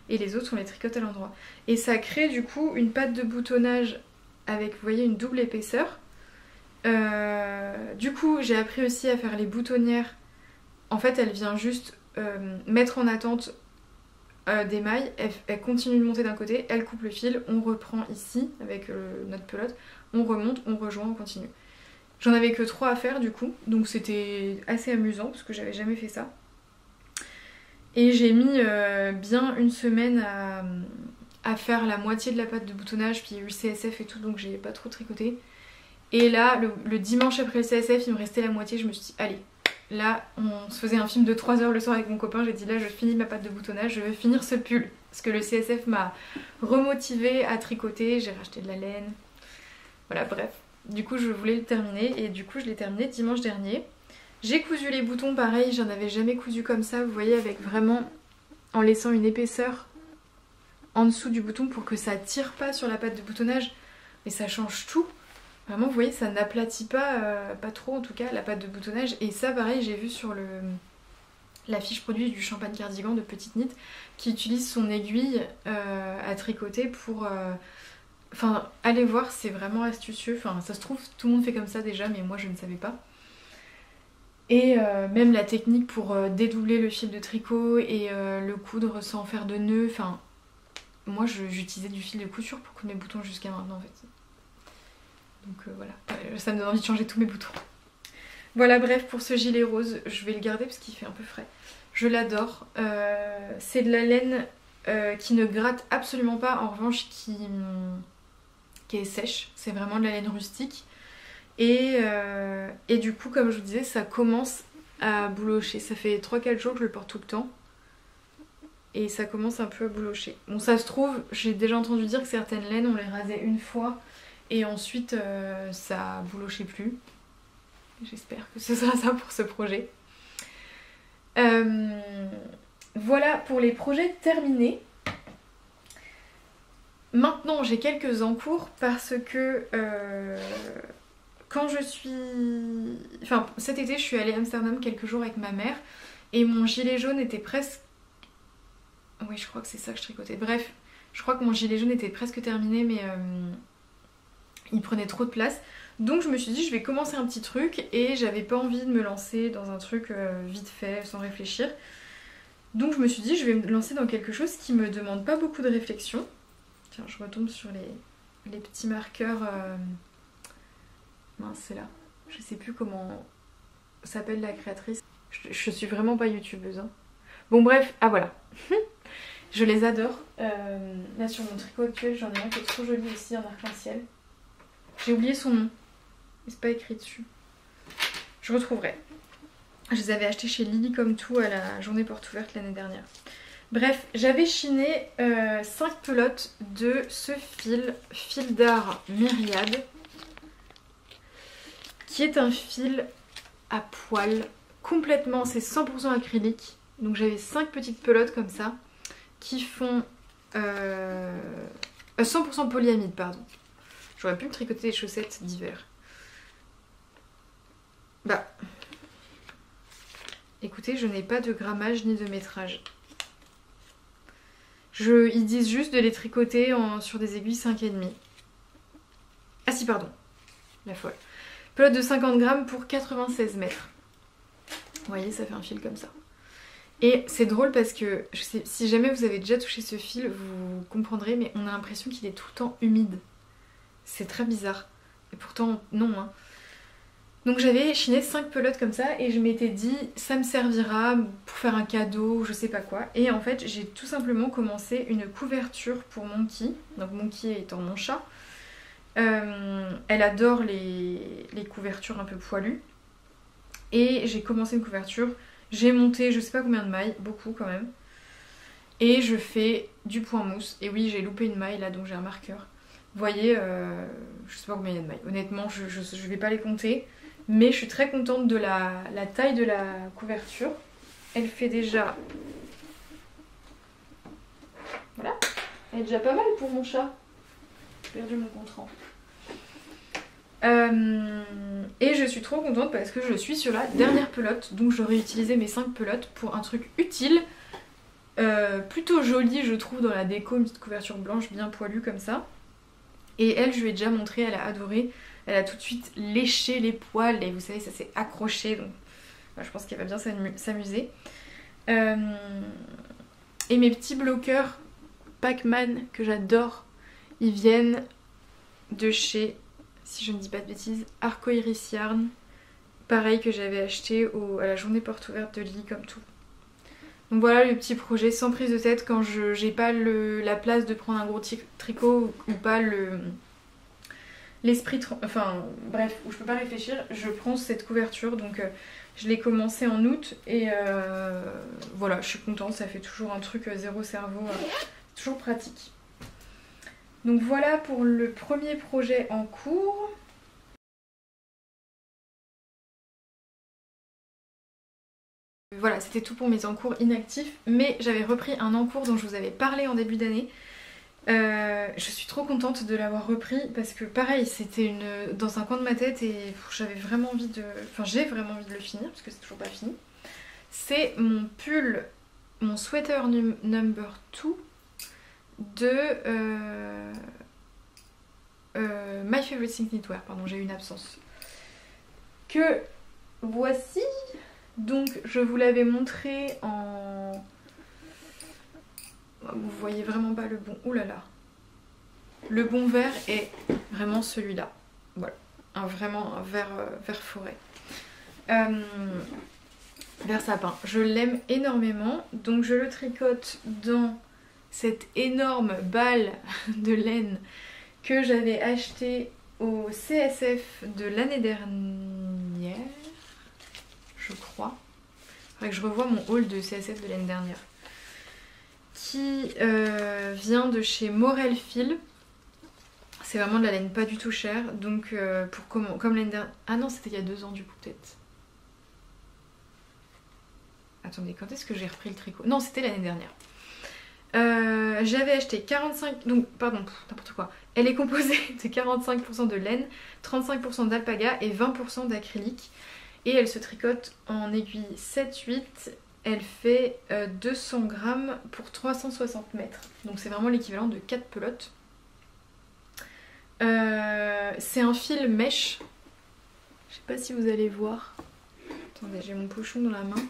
et les autres on les tricote à l'endroit. Et ça crée du coup une patte de boutonnage avec, vous voyez, une double épaisseur. Du coup j'ai appris aussi à faire les boutonnières. En fait elle vient juste mettre en attente des mailles, elle continue de monter d'un côté, elle coupe le fil, on reprend ici avec notre pelote, on remonte, on rejoint, on continue. J'en avais que 3 à faire du coup, donc c'était assez amusant parce que j'avais jamais fait ça. Et j'ai mis bien une semaine à faire la moitié de la patte de boutonnage, puis il y a eu le CSF et tout, donc j'ai pas trop tricoté. Et là, le dimanche après le CSF, il me restait la moitié, je me suis dit, allez, là, on se faisait un film de 3 heures le soir avec mon copain, j'ai dit là, je finis ma patte de boutonnage, je veux finir ce pull. Parce que le CSF m'a remotivée à tricoter, j'ai racheté de la laine. Voilà, bref. Du coup, je voulais le terminer, et du coup, je l'ai terminé dimanche dernier. J'ai cousu les boutons, pareil, j'en avais jamais cousu comme ça, vous voyez, avec vraiment, en laissant une épaisseur en dessous du bouton pour que ça tire pas sur la patte de boutonnage, mais ça change tout. Vraiment, vous voyez, ça n'aplatit pas, pas trop en tout cas, la pâte de boutonnage. Et ça, pareil, j'ai vu sur la fiche produit du Champagne Cardigan de Petite Knit qui utilise son aiguille à tricoter pour... Enfin, allez voir, c'est vraiment astucieux. Enfin, ça se trouve, tout le monde fait comme ça déjà, mais moi, je ne savais pas. Et même la technique pour dédoubler le fil de tricot et le coudre sans faire de nœuds. Enfin, moi, j'utilisais du fil de couture pour coudre mes boutons jusqu'à maintenant, en fait. Donc voilà, ça me donne envie de changer tous mes boutons. Voilà, bref, pour ce gilet rose, je vais le garder parce qu'il fait un peu frais. Je l'adore. C'est de la laine qui ne gratte absolument pas, en revanche qui est sèche. C'est vraiment de la laine rustique. Et du coup, comme je vous disais, ça commence à boulocher. Ça fait 3-4 jours que je le porte tout le temps. Et ça commence un peu à boulocher. Bon, ça se trouve, j'ai déjà entendu dire que certaines laines, on les rasait une fois. Et ensuite, ça boulochait plus. J'espère que ce sera ça pour ce projet. Voilà pour les projets terminés. Maintenant, j'ai quelques en cours parce que quand je suis... Enfin, cet été, je suis allée à Amsterdam quelques jours avec ma mère et mon gilet jaune était presque... Oui, je crois que c'est ça que je tricotais. Bref, je crois que mon gilet jaune était presque terminé, mais... il prenait trop de place, donc je me suis dit je vais commencer un petit truc et j'avais pas envie de me lancer dans un truc vite fait sans réfléchir, donc je me suis dit je vais me lancer dans quelque chose qui me demande pas beaucoup de réflexion. Tiens, je retombe sur les petits marqueurs, mince, c'est là, je sais plus comment s'appelle la créatrice, je suis vraiment pas youtubeuse hein. Bon bref, ah voilà. Je les adore. Là sur mon tricot actuel j'en ai un qui est trop joli aussi en arc-en-ciel. J'ai oublié son nom, c'est pas écrit dessus. Je retrouverai. Je les avais achetés chez Lily comme tout à la journée porte ouverte l'année dernière. Bref, j'avais chiné 5 pelotes de ce fil d'art Myriade, qui est un fil à poil complètement, c'est 100% acrylique. Donc j'avais 5 petites pelotes comme ça qui font 100% polyamide, pardon. J'aurais pu me tricoter des chaussettes d'hiver. Bah, écoutez, je n'ai pas de grammage ni de métrage. Ils disent juste de les tricoter sur des aiguilles 5,5. Ah si, pardon, la folle. Pelote de 50 grammes pour 96 mètres. Vous voyez, ça fait un fil comme ça. Et c'est drôle parce que, si jamais vous avez déjà touché ce fil, vous comprendrez, mais on a l'impression qu'il est tout le temps humide. C'est très bizarre. Et pourtant, non. Hein. Donc j'avais chiné 5 pelotes comme ça et je m'étais dit, ça me servira pour faire un cadeau, je sais pas quoi. Et en fait, j'ai tout simplement commencé une couverture pour Monkey. Donc Monkey étant mon chat. Elle adore les couvertures un peu poilues. Et j'ai commencé une couverture. J'ai monté je sais pas combien de mailles, beaucoup quand même. Et je fais du point mousse. Et oui, j'ai loupé une maille là, donc j'ai un marqueur. Vous voyez, je sais pas combien il y a de mailles. Honnêtement, je vais pas les compter. Mais je suis très contente de la taille de la couverture. Elle fait déjà... Voilà. Elle est déjà pas mal pour mon chat. J'ai perdu mon compte-rendu. Et je suis trop contente parce que je suis sur la dernière pelote. Donc j'aurais utilisé mes 5 pelotes pour un truc utile. Plutôt joli je trouve dans la déco. Une petite couverture blanche bien poilue comme ça. Et elle, je lui ai déjà montré, elle a adoré. Elle a tout de suite léché les poils et vous savez, ça s'est accroché. Donc je pense qu'elle va bien s'amuser. Et mes petits bloqueurs Pac-Man que j'adore, ils viennent de chez, si je ne dis pas de bêtises, Arcoiris Yarn. Pareil que j'avais acheté à la journée porte ouverte de Lily comme tout. Donc voilà le petit projet sans prise de tête quand j'ai pas la place de prendre un gros tricot ou pas l'esprit, enfin bref, où je peux pas réfléchir, je prends cette couverture. Donc je l'ai commencé en août et voilà, je suis contente, ça fait toujours un truc zéro cerveau, toujours pratique. Donc voilà pour le premier projet en cours. Voilà, c'était tout pour mes encours inactifs, mais j'avais repris un encours dont je vous avais parlé en début d'année. Je suis trop contente de l'avoir repris parce que pareil, c'était dans un coin de ma tête et j'avais vraiment envie de... Enfin, j'ai vraiment envie de le finir parce que c'est toujours pas fini. C'est mon pull, mon sweater number 2 de My Favorite Things Knitwear. Pardon, j'ai eu une absence. Que voici. Donc, je vous l'avais montré en... Vous voyez vraiment pas le bon... Ouh là là. Le bon vert est vraiment celui-là. Voilà. Vraiment un vert forêt. Vert sapin. Je l'aime énormément. Donc je le tricote dans cette énorme balle de laine que j'avais acheté au CSF de l'année dernière. Je crois. Il faudrait que je revoie mon haul de CSF de l'année dernière. Qui vient de chez Morel Fil. C'est vraiment de la laine pas du tout chère. Donc comme l'année dernière... Ah non, c'était il y a 2 ans du coup peut-être. Attendez, quand est-ce que j'ai repris le tricot? Non, c'était l'année dernière. J'avais acheté 45... Donc, pardon, n'importe quoi. Elle est composée de 45% de laine, 35% d'alpaga et 20% d'acrylique. Et elle se tricote en aiguille 7-8. Elle fait 200 grammes pour 360 mètres. Donc c'est vraiment l'équivalent de 4 pelotes. C'est un fil mèche. Je sais pas si vous allez voir. Attendez, j'ai mon pochon dans la main.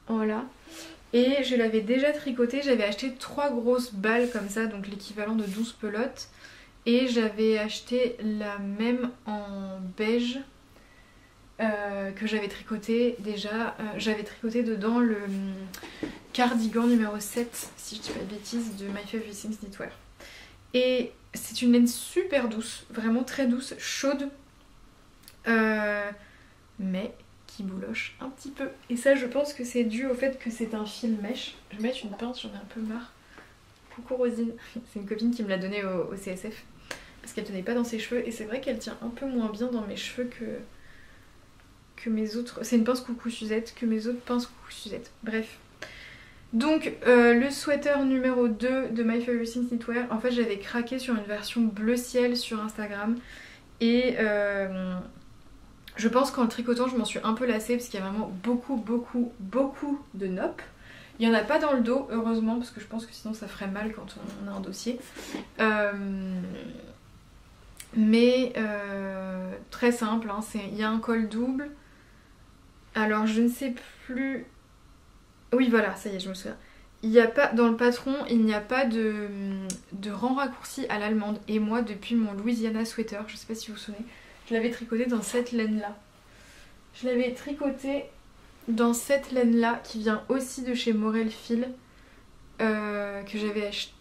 Voilà. Et je l'avais déjà tricoté. J'avais acheté 3 grosses balles comme ça, donc l'équivalent de 12 pelotes. Et j'avais acheté la même en beige que j'avais tricoté déjà. J'avais tricoté dedans le cardigan numéro 7, si je dis pas de bêtises, de My Favorite Things Knitwear. Et c'est une laine super douce, vraiment très douce, chaude, mais qui bouloche un petit peu. Et ça, je pense que c'est dû au fait que c'est un fil mèche. Je vais mettre une pince, j'en ai un peu marre. Coucou Rosine, c'est une copine qui me l'a donné au CSF. Parce qu'elle tenait pas dans ses cheveux. Et c'est vrai qu'elle tient un peu moins bien dans mes cheveux que mes autres... C'est une pince coucou Suzette que mes autres pinces coucou Suzette. Bref. Donc le sweater numéro 2 de My Favorite Things Knitwear. En fait, j'avais craqué sur une version bleu ciel sur Instagram. Et je pense qu'en le tricotant, je m'en suis un peu lassée parce qu'il y a vraiment beaucoup de noppes. Il n'y en a pas dans le dos, heureusement, parce que je pense que sinon ça ferait mal quand on a un dossier. Mais très simple, hein, il y a un col double. Alors je ne sais plus... Oui voilà, ça y est, je me souviens. Il n'y a pas, dans le patron, il n'y a pas de rang raccourci à l'allemande. Et moi, depuis mon Louisiana sweater, je ne sais pas si vous vous souvenez, je l'avais tricoté dans cette laine-là. Je l'avais tricoté dans cette laine-là, qui vient aussi de chez Morel Fil, que j'avais acheté...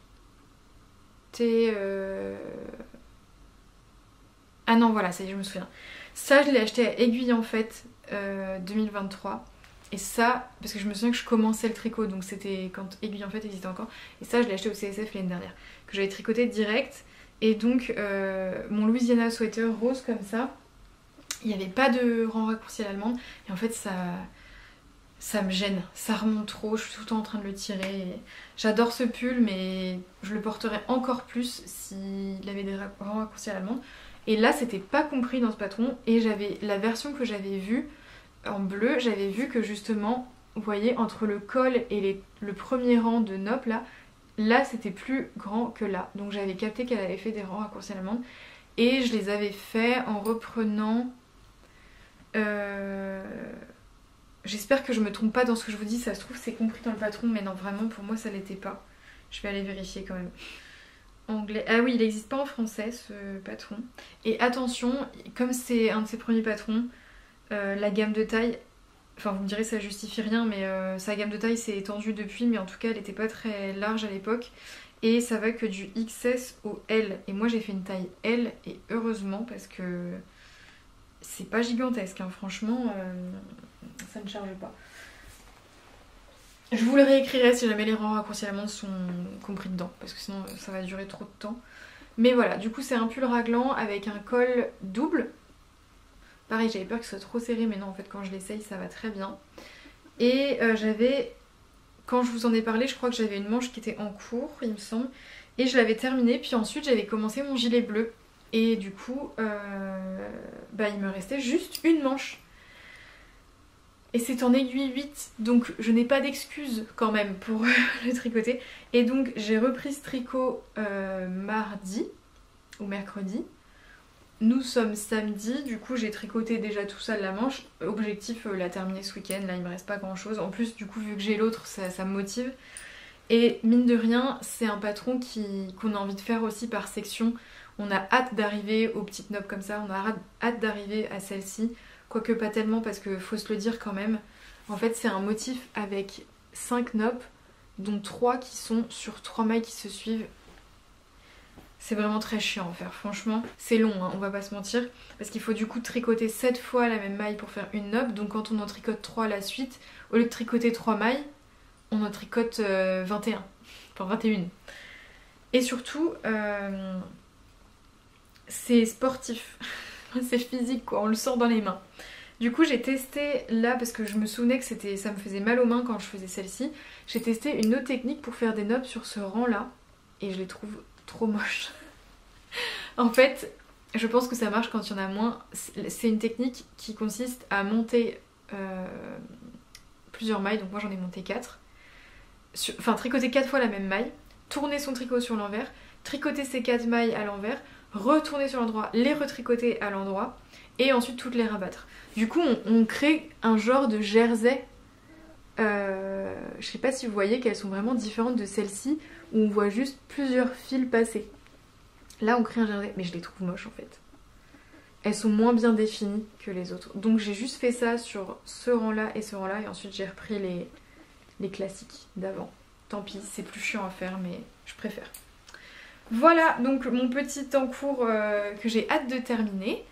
Ah non, voilà, ça y est, je me souviens. Ça, je l'ai acheté à Aiguille en fait, 2023. Et ça, parce que je me souviens que je commençais le tricot, donc c'était quand Aiguille en fait existait encore. Et ça, je l'ai acheté au CSF l'année dernière, que j'avais tricoté direct. Et donc, mon Louisiana sweater rose comme ça, il n'y avait pas de rang raccourci à l'allemande. Et en fait, ça me gêne, ça remonte trop, je suis tout le temps en train de le tirer. J'adore ce pull, mais je le porterais encore plus s'il avait des rangs raccourcis à l'allemande. Et là, c'était pas compris dans ce patron. Et j'avais la version que j'avais vue en bleu, j'avais vu que justement, vous voyez, entre le col et le premier rang de nopp là c'était plus grand que là. Donc j'avais capté qu'elle avait fait des rangs raccourcis à l'allemande. Et je les avais fait en reprenant... J'espère que je me trompe pas dans ce que je vous dis, ça se trouve c'est compris dans le patron, mais non vraiment pour moi ça l'était pas. Je vais aller vérifier quand même. Anglais. Ah oui, il n'existe pas en français ce patron. Et attention, comme c'est un de ses premiers patrons, la gamme de taille, enfin vous me direz ça justifie rien, mais sa gamme de taille s'est étendue depuis, mais en tout cas elle n'était pas très large à l'époque. Et ça va que du XS au L. Et moi j'ai fait une taille L, et heureusement parce que c'est pas gigantesque, hein. Franchement ça ne charge pas. Je vous le réécrirai si jamais les rangs raccourcis à l'allemande sont compris dedans, parce que sinon ça va durer trop de temps. Mais voilà, du coup c'est un pull raglan avec un col double. Pareil, j'avais peur que ce soit trop serré, mais non, en fait quand je l'essaye ça va très bien. Et j'avais, quand je vous en ai parlé, je crois que j'avais une manche qui était en cours, il me semble. Et je l'avais terminée, puis ensuite j'avais commencé mon gilet bleu. Et du coup, il me restait juste une manche. Et c'est en aiguille 8, donc je n'ai pas d'excuses quand même pour le tricoter. Et donc j'ai repris ce tricot mardi ou mercredi. Nous sommes samedi, du coup j'ai tricoté déjà tout ça de la manche. Objectif la terminer ce week-end, là il me reste pas grand chose. En plus du coup vu que j'ai l'autre ça me motive. Et mine de rien c'est un patron qu'on a envie de faire aussi par section. On a hâte d'arriver aux petites noppes comme ça, on a hâte d'arriver à celle-ci. Quoique pas tellement parce que faut se le dire quand même. En fait c'est un motif avec 5 noppes dont 3 qui sont sur 3 mailles qui se suivent. C'est vraiment très chiant à faire, franchement. C'est long, hein, on va pas se mentir. Parce qu'il faut du coup tricoter 7 fois la même maille pour faire une nopp. Donc quand on en tricote 3 à la suite, au lieu de tricoter 3 mailles, on en tricote 21. Enfin 21. Et surtout, c'est sportif. C'est physique quoi, on le sort dans les mains. Du coup j'ai testé là parce que je me souvenais que ça me faisait mal aux mains quand je faisais celle-ci. J'ai testé une autre technique pour faire des noppes sur ce rang là et je les trouve trop moches. En fait je pense que ça marche quand il y en a moins. C'est une technique qui consiste à monter plusieurs mailles, donc moi j'en ai monté 4. Enfin tricoter 4 fois la même maille, tourner son tricot sur l'envers, tricoter ces 4 mailles à l'envers, retourner sur l'endroit, les retricoter à l'endroit et ensuite toutes les rabattre. Du coup on crée un genre de jersey. Je sais pas si vous voyez qu'elles sont vraiment différentes de celles-ci où on voit juste plusieurs fils passer. Là on crée un jersey, mais je les trouve moches en fait. Elles sont moins bien définies que les autres. Donc j'ai juste fait ça sur ce rang-là et ce rang-là et ensuite j'ai repris les classiques d'avant. Tant pis, c'est plus chiant à faire mais je préfère. Voilà donc mon petit temps court que j'ai hâte de terminer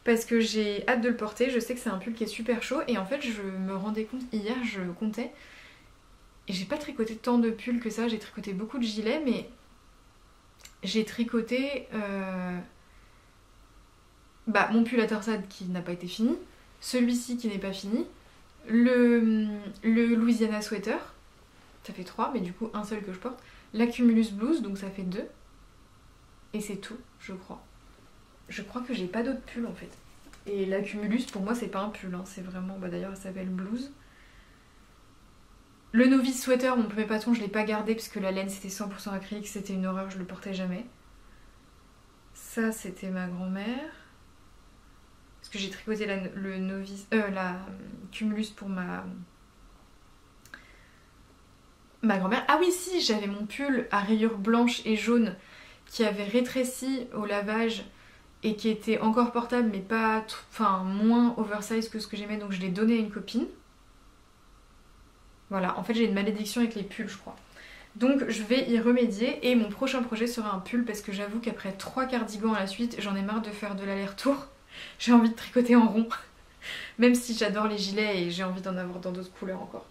parce que j'ai hâte de le porter. Je sais que c'est un pull qui est super chaud et en fait je me rendais compte hier, je comptais et j'ai pas tricoté tant de pulls que ça, j'ai tricoté beaucoup de gilets mais j'ai tricoté mon pull à torsade qui n'a pas été fini, celui-ci qui n'est pas fini, le Louisiana sweater, ça fait 3 mais du coup un seul que je porte, la Cumulus blouse donc ça fait 2. Et c'est tout, je crois. Je crois que j'ai pas d'autres pulls en fait. Et la Cumulus, pour moi, c'est pas un pull, hein. C'est vraiment... d'ailleurs, elle s'appelle blouse. Le Novice Sweater, mon premier patron, je l'ai pas gardé parce que la laine, c'était 100% acrylique. C'était une horreur, je le portais jamais. Ça, c'était ma grand-mère. Parce que j'ai tricoté la Cumulus pour ma grand-mère. Ah oui, si, j'avais mon pull à rayures blanches et jaunes qui avait rétréci au lavage et qui était encore portable mais pas, moins oversize que ce que j'aimais, donc je l'ai donné à une copine. Voilà, en fait j'ai une malédiction avec les pulls je crois. Donc je vais y remédier et mon prochain projet sera un pull parce que j'avoue qu'après 3 cardigans à la suite, j'en ai marre de faire de l'aller-retour. J'ai envie de tricoter en rond. Même si j'adore les gilets et j'ai envie d'en avoir dans d'autres couleurs encore.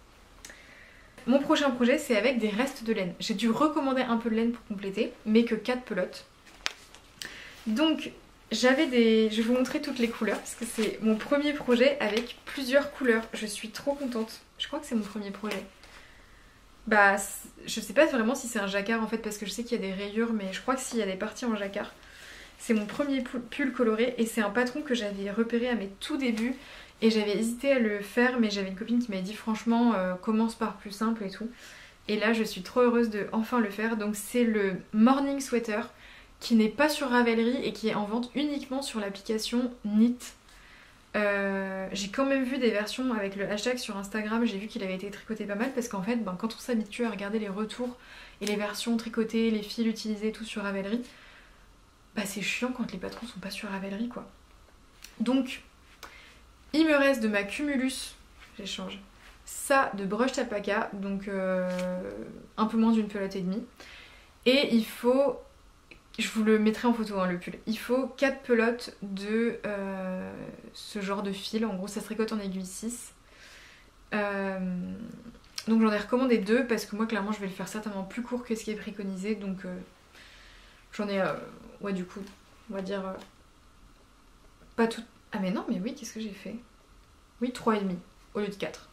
Mon prochain projet c'est avec des restes de laine. J'ai dû recommander un peu de laine pour compléter, mais que 4 pelotes. Donc je vais vous montrer toutes les couleurs parce que c'est mon premier projet avec plusieurs couleurs. Je suis trop contente. Je crois que c'est mon premier projet. Bah je sais pas vraiment si c'est un jacquard en fait parce que je sais qu'il y a des rayures, mais je crois que s'il y a des parties en jacquard. C'est mon premier pull coloré et c'est un patron que j'avais repéré à mes tout débuts et j'avais hésité à le faire, mais j'avais une copine qui m'a dit franchement commence par plus simple et tout. Et là je suis trop heureuse de enfin le faire. Donc c'est le Morning Sweater qui n'est pas sur Ravelry et qui est en vente uniquement sur l'application Knit. J'ai quand même vu des versions avec le hashtag sur Instagram, j'ai vu qu'il avait été tricoté pas mal parce qu'en fait quand on s'habitue à regarder les retours et les versions tricotées, les fils utilisés tout sur Ravelry, bah c'est chiant quand les patrons sont pas sur Ravelry quoi. Donc il me reste de ma Cumulus, j'échange, ça de Brushed Alpaca, donc un peu moins d'une pelote et demie. Et il faut, je vous le mettrai en photo hein, le pull, il faut 4 pelotes de ce genre de fil, en gros ça se tricote en aiguille 6. Donc j'en ai recommandé 2 parce que moi clairement je vais le faire certainement plus court que ce qui est préconisé, donc j'en ai, ouais du coup, on va dire, pas tout... Ah mais non mais oui, qu'est-ce que j'ai fait? Oui 3,5 au lieu de 4.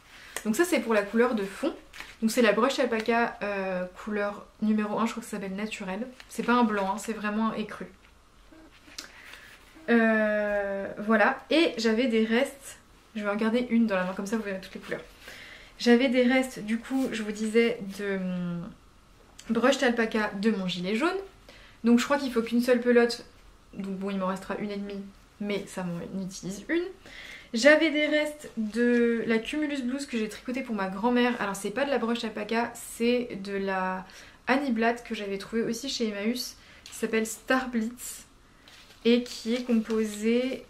Donc ça c'est pour la couleur de fond. Donc c'est la Brushed Alpaca couleur numéro 1, je crois que ça s'appelle naturel. C'est pas un blanc, hein, c'est vraiment un écru. Voilà, et j'avais des restes, je vais en garder une dans la main, comme ça vous verrez toutes les couleurs. J'avais des restes, du coup, je vous disais, de Brushed Alpaca de mon gilet jaune. Donc je crois qu'il faut qu'une seule pelote, donc bon il m'en restera une et demie, mais ça m'en utilise une. J'avais des restes de la Cumulus Blouse que j'ai tricoté pour ma grand-mère. Alors c'est pas de la Brushed Alpaca, c'est de la Annie Blatt que j'avais trouvé aussi chez Emmaüs, qui s'appelle Star Blitz et qui est composée...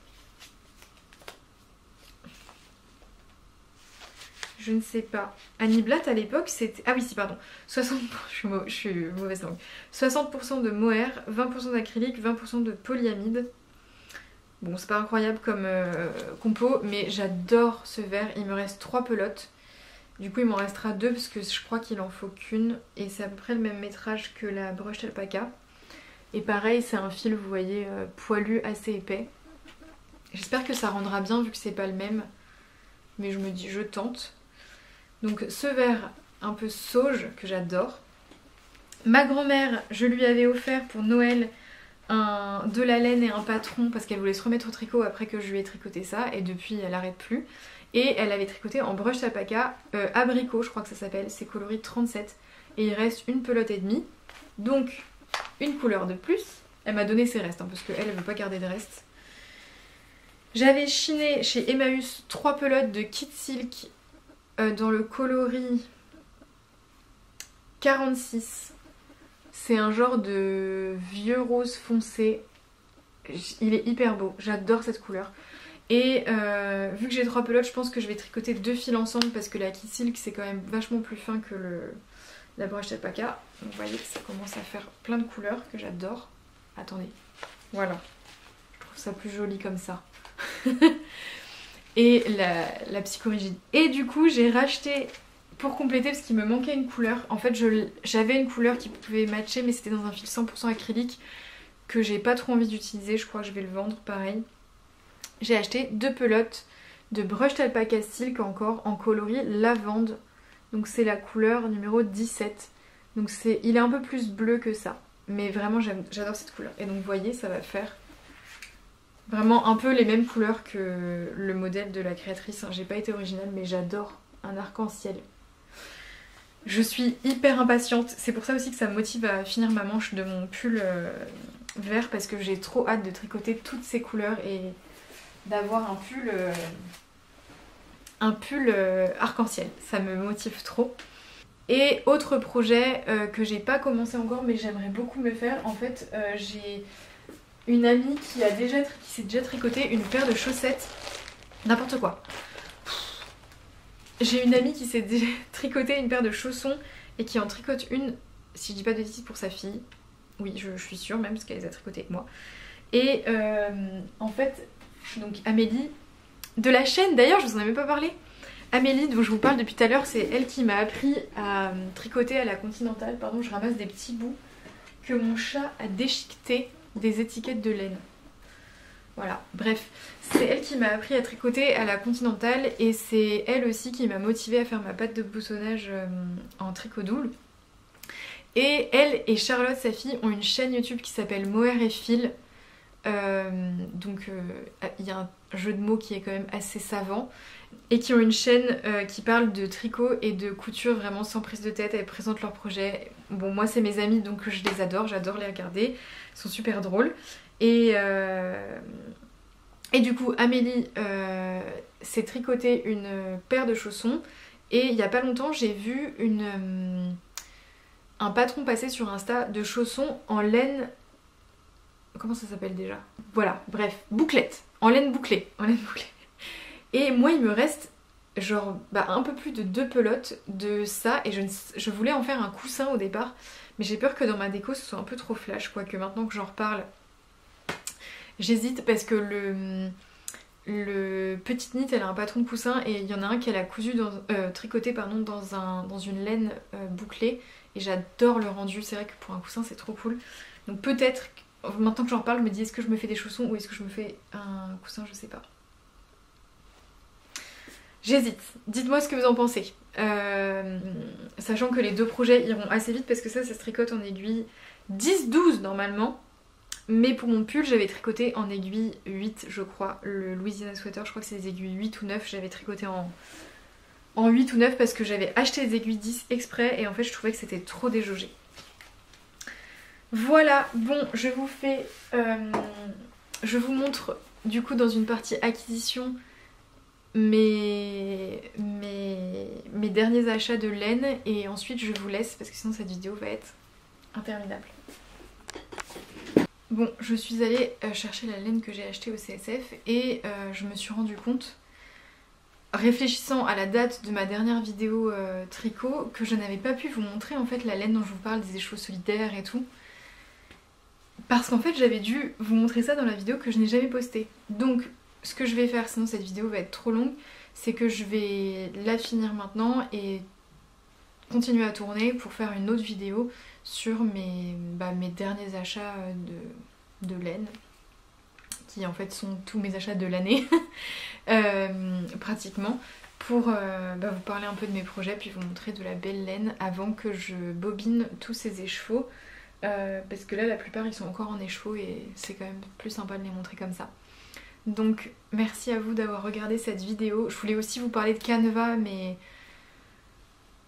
Je ne sais pas. Annie Blatt à l'époque c'était... Ah oui si pardon. 60... Je suis mauvaise langue. 60% de mohair, 20% d'acrylique, 20% de polyamide. Bon c'est pas incroyable comme compo, mais j'adore ce vert. Il me reste 3 pelotes. Du coup il m'en restera 2 parce que je crois qu'il en faut qu'une. Et c'est à peu près le même métrage que la Brushed Alpaca. Et pareil c'est un fil vous voyez poilu assez épais. J'espère que ça rendra bien vu que c'est pas le même. Mais je me dis je tente. Donc ce vert un peu sauge que j'adore. Ma grand-mère, je lui avais offert pour Noël de la laine et un patron parce qu'elle voulait se remettre au tricot après que je lui ai tricoté ça et depuis elle arrête plus. Et elle avait tricoté en Brushed Alpaca abricot je crois que ça s'appelle, c'est coloris 37 et il reste une pelote et demie. Donc une couleur de plus. Elle m'a donné ses restes hein, parce qu'elle veut pas garder de restes. J'avais chiné chez Emmaüs 3 pelotes de Kit Silk dans le coloris 46. C'est un genre de vieux rose foncé. Il est hyper beau, j'adore cette couleur. Et vu que j'ai 3 pelotes, je pense que je vais tricoter 2 fils ensemble parce que la Kit Silk c'est quand même vachement plus fin que la Brushed Alpaca. Donc vous voyez que ça commence à faire plein de couleurs que j'adore. Attendez, voilà. Je trouve ça plus joli comme ça. Et la psychorigide. Et du coup j'ai racheté pour compléter parce qu'il me manquait une couleur. En fait j'avais une couleur qui pouvait matcher mais c'était dans un fil 100% acrylique que j'ai pas trop envie d'utiliser. Je crois que je vais le vendre pareil. J'ai acheté 2 pelotes de Brushed Alpaca Silk encore en coloris lavande. Donc c'est la couleur numéro 17. Donc il est un peu plus bleu que ça. Mais vraiment j'adore cette couleur. Et donc vous voyez ça va faire vraiment un peu les mêmes couleurs que le modèle de la créatrice. J'ai pas été originale mais j'adore un arc-en-ciel. Je suis hyper impatiente. C'est pour ça aussi que ça me motive à finir ma manche de mon pull vert parce que j'ai trop hâte de tricoter toutes ces couleurs et d'avoir un pull arc-en-ciel. Ça me motive trop. Et autre projet que j'ai pas commencé encore mais j'aimerais beaucoup me faire. En fait j'ai une amie qui s'est déjà tricoté une paire de chaussettes. N'importe quoi. J'ai une amie qui s'est déjà tricoté une paire de chaussons et qui en tricote une, si je dis pas de bêtises, pour sa fille. Oui, je suis sûre même parce qu'elle les a tricotées avec moi. Et en fait, donc Amélie, de la chaîne. D'ailleurs je vous en ai même pas parlé. Amélie dont je vous parle depuis tout à l'heure, c'est elle qui m'a appris à tricoter à la Continentale. Pardon, je ramasse des petits bouts que mon chat a déchiquetés des étiquettes de laine. Voilà, bref, c'est elle qui m'a appris à tricoter à la Continentale et c'est elle aussi qui m'a motivée à faire ma patte de boussonnage en tricot double. Et elle et Charlotte, sa fille, ont une chaîne YouTube qui s'appelle Mohair et Fil. Donc il y a un jeu de mots qui est quand même assez savant. Et qui ont une chaîne qui parle de tricot et de couture vraiment sans prise de tête. Elles présentent leurs projets. Bon, moi c'est mes amis donc je les adore, j'adore les regarder. Ils sont super drôles. Et du coup Amélie s'est tricoté une paire de chaussons. Et il y a pas longtemps j'ai vu un patron passer sur Insta de chaussons en laine. Comment ça s'appelle déjà? Voilà, bref, bouclette. En laine bouclée. En laine bouclée. Et moi il me reste genre un peu plus de 2 pelotes de ça et je voulais en faire un coussin au départ mais j'ai peur que dans ma déco ce soit un peu trop flash, quoique maintenant que j'en reparle j'hésite parce que le Petite Knit elle a un patron de coussin et il y en a un qu'elle a cousu tricoté pardon, dans une laine bouclée et j'adore le rendu, c'est vrai que pour un coussin c'est trop cool. Donc peut-être, maintenant que j'en reparle je me dis est-ce que je me fais des chaussons ou est-ce que je me fais un coussin, je sais pas. J'hésite, dites-moi ce que vous en pensez. Sachant que les deux projets iront assez vite parce que ça se tricote en aiguille 10-12 normalement. Mais pour mon pull j'avais tricoté en aiguille 8 je crois. Le Louisiana Sweater je crois que c'est des aiguilles 8 ou 9. J'avais tricoté en 8 ou 9 parce que j'avais acheté des aiguilles 10 exprès et en fait je trouvais que c'était trop déjaugé. Voilà, bon je vous montre du coup dans une partie acquisition mes derniers achats de laine et ensuite je vous laisse parce que sinon cette vidéo va être interminable. Bon, je suis allée chercher la laine que j'ai achetée au CSF et je me suis rendu compte, réfléchissant à la date de ma dernière vidéo tricot, que je n'avais pas pu vous montrer en fait la laine dont je vous parle, des écheaux solitaires et tout. Parce qu'en fait j'avais dû vous montrer ça dans la vidéo que je n'ai jamais postée. Donc ce que je vais faire, sinon cette vidéo va être trop longue, c'est que je vais la finir maintenant et continuer à tourner pour faire une autre vidéo sur mes derniers achats de laine, qui en fait sont tous mes achats de l'année, pratiquement, pour vous parler un peu de mes projets, puis vous montrer de la belle laine avant que je bobine tous ces écheveaux, parce que là la plupart ils sont encore en écheveau et c'est quand même plus sympa de les montrer comme ça. Donc merci à vous d'avoir regardé cette vidéo. Je voulais aussi vous parler de Canva mais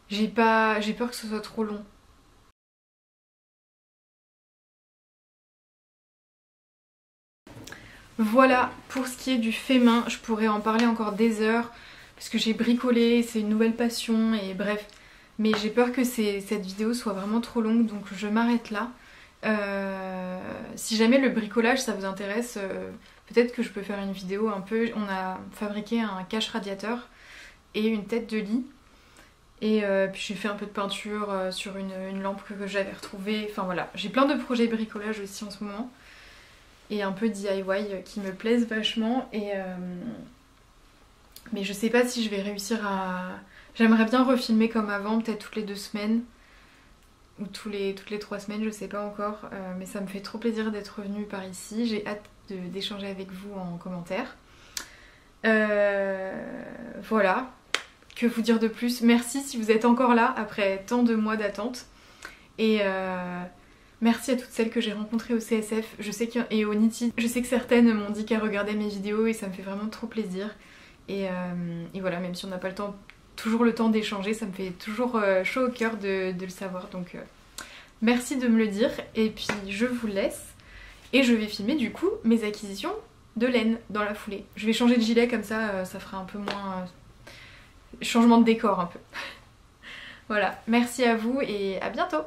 j'ai peur que ce soit trop long. Voilà pour ce qui est du fait main, je pourrais en parler encore des heures parce que j'ai bricolé, c'est une nouvelle passion et bref. Mais j'ai peur que cette vidéo soit vraiment trop longue donc je m'arrête là. Si jamais le bricolage ça vous intéresse, peut-être que je peux faire une vidéo un peu. On a fabriqué un cache radiateur et une tête de lit. Et puis j'ai fait un peu de peinture sur une lampe que j'avais retrouvée. Enfin voilà, j'ai plein de projets bricolage aussi en ce moment. Et un peu DIY qui me plaisent vachement. Mais je sais pas si je vais réussir à... J'aimerais bien refilmer comme avant, peut-être toutes les 2 semaines. Ou toutes les 3 semaines, je sais pas encore. Mais ça me fait trop plaisir d'être revenue par ici. J'ai hâte d'échanger avec vous en commentaire. Voilà. Que vous dire de plus? Merci si vous êtes encore là après tant de mois d'attente. Et merci à toutes celles que j'ai rencontrées au CSF et au Knitty. Je sais que certaines m'ont dit qu'elles regardaient mes vidéos et ça me fait vraiment trop plaisir. Et voilà, même si on n'a pas toujours le temps d'échanger, ça me fait toujours chaud au cœur de le savoir. Donc merci de me le dire. Et puis je vous laisse. Et je vais filmer du coup mes acquisitions de laine dans la foulée. Je vais changer de gilet comme ça, ça fera un peu moins... changement de décor un peu. Voilà, merci à vous et à bientôt.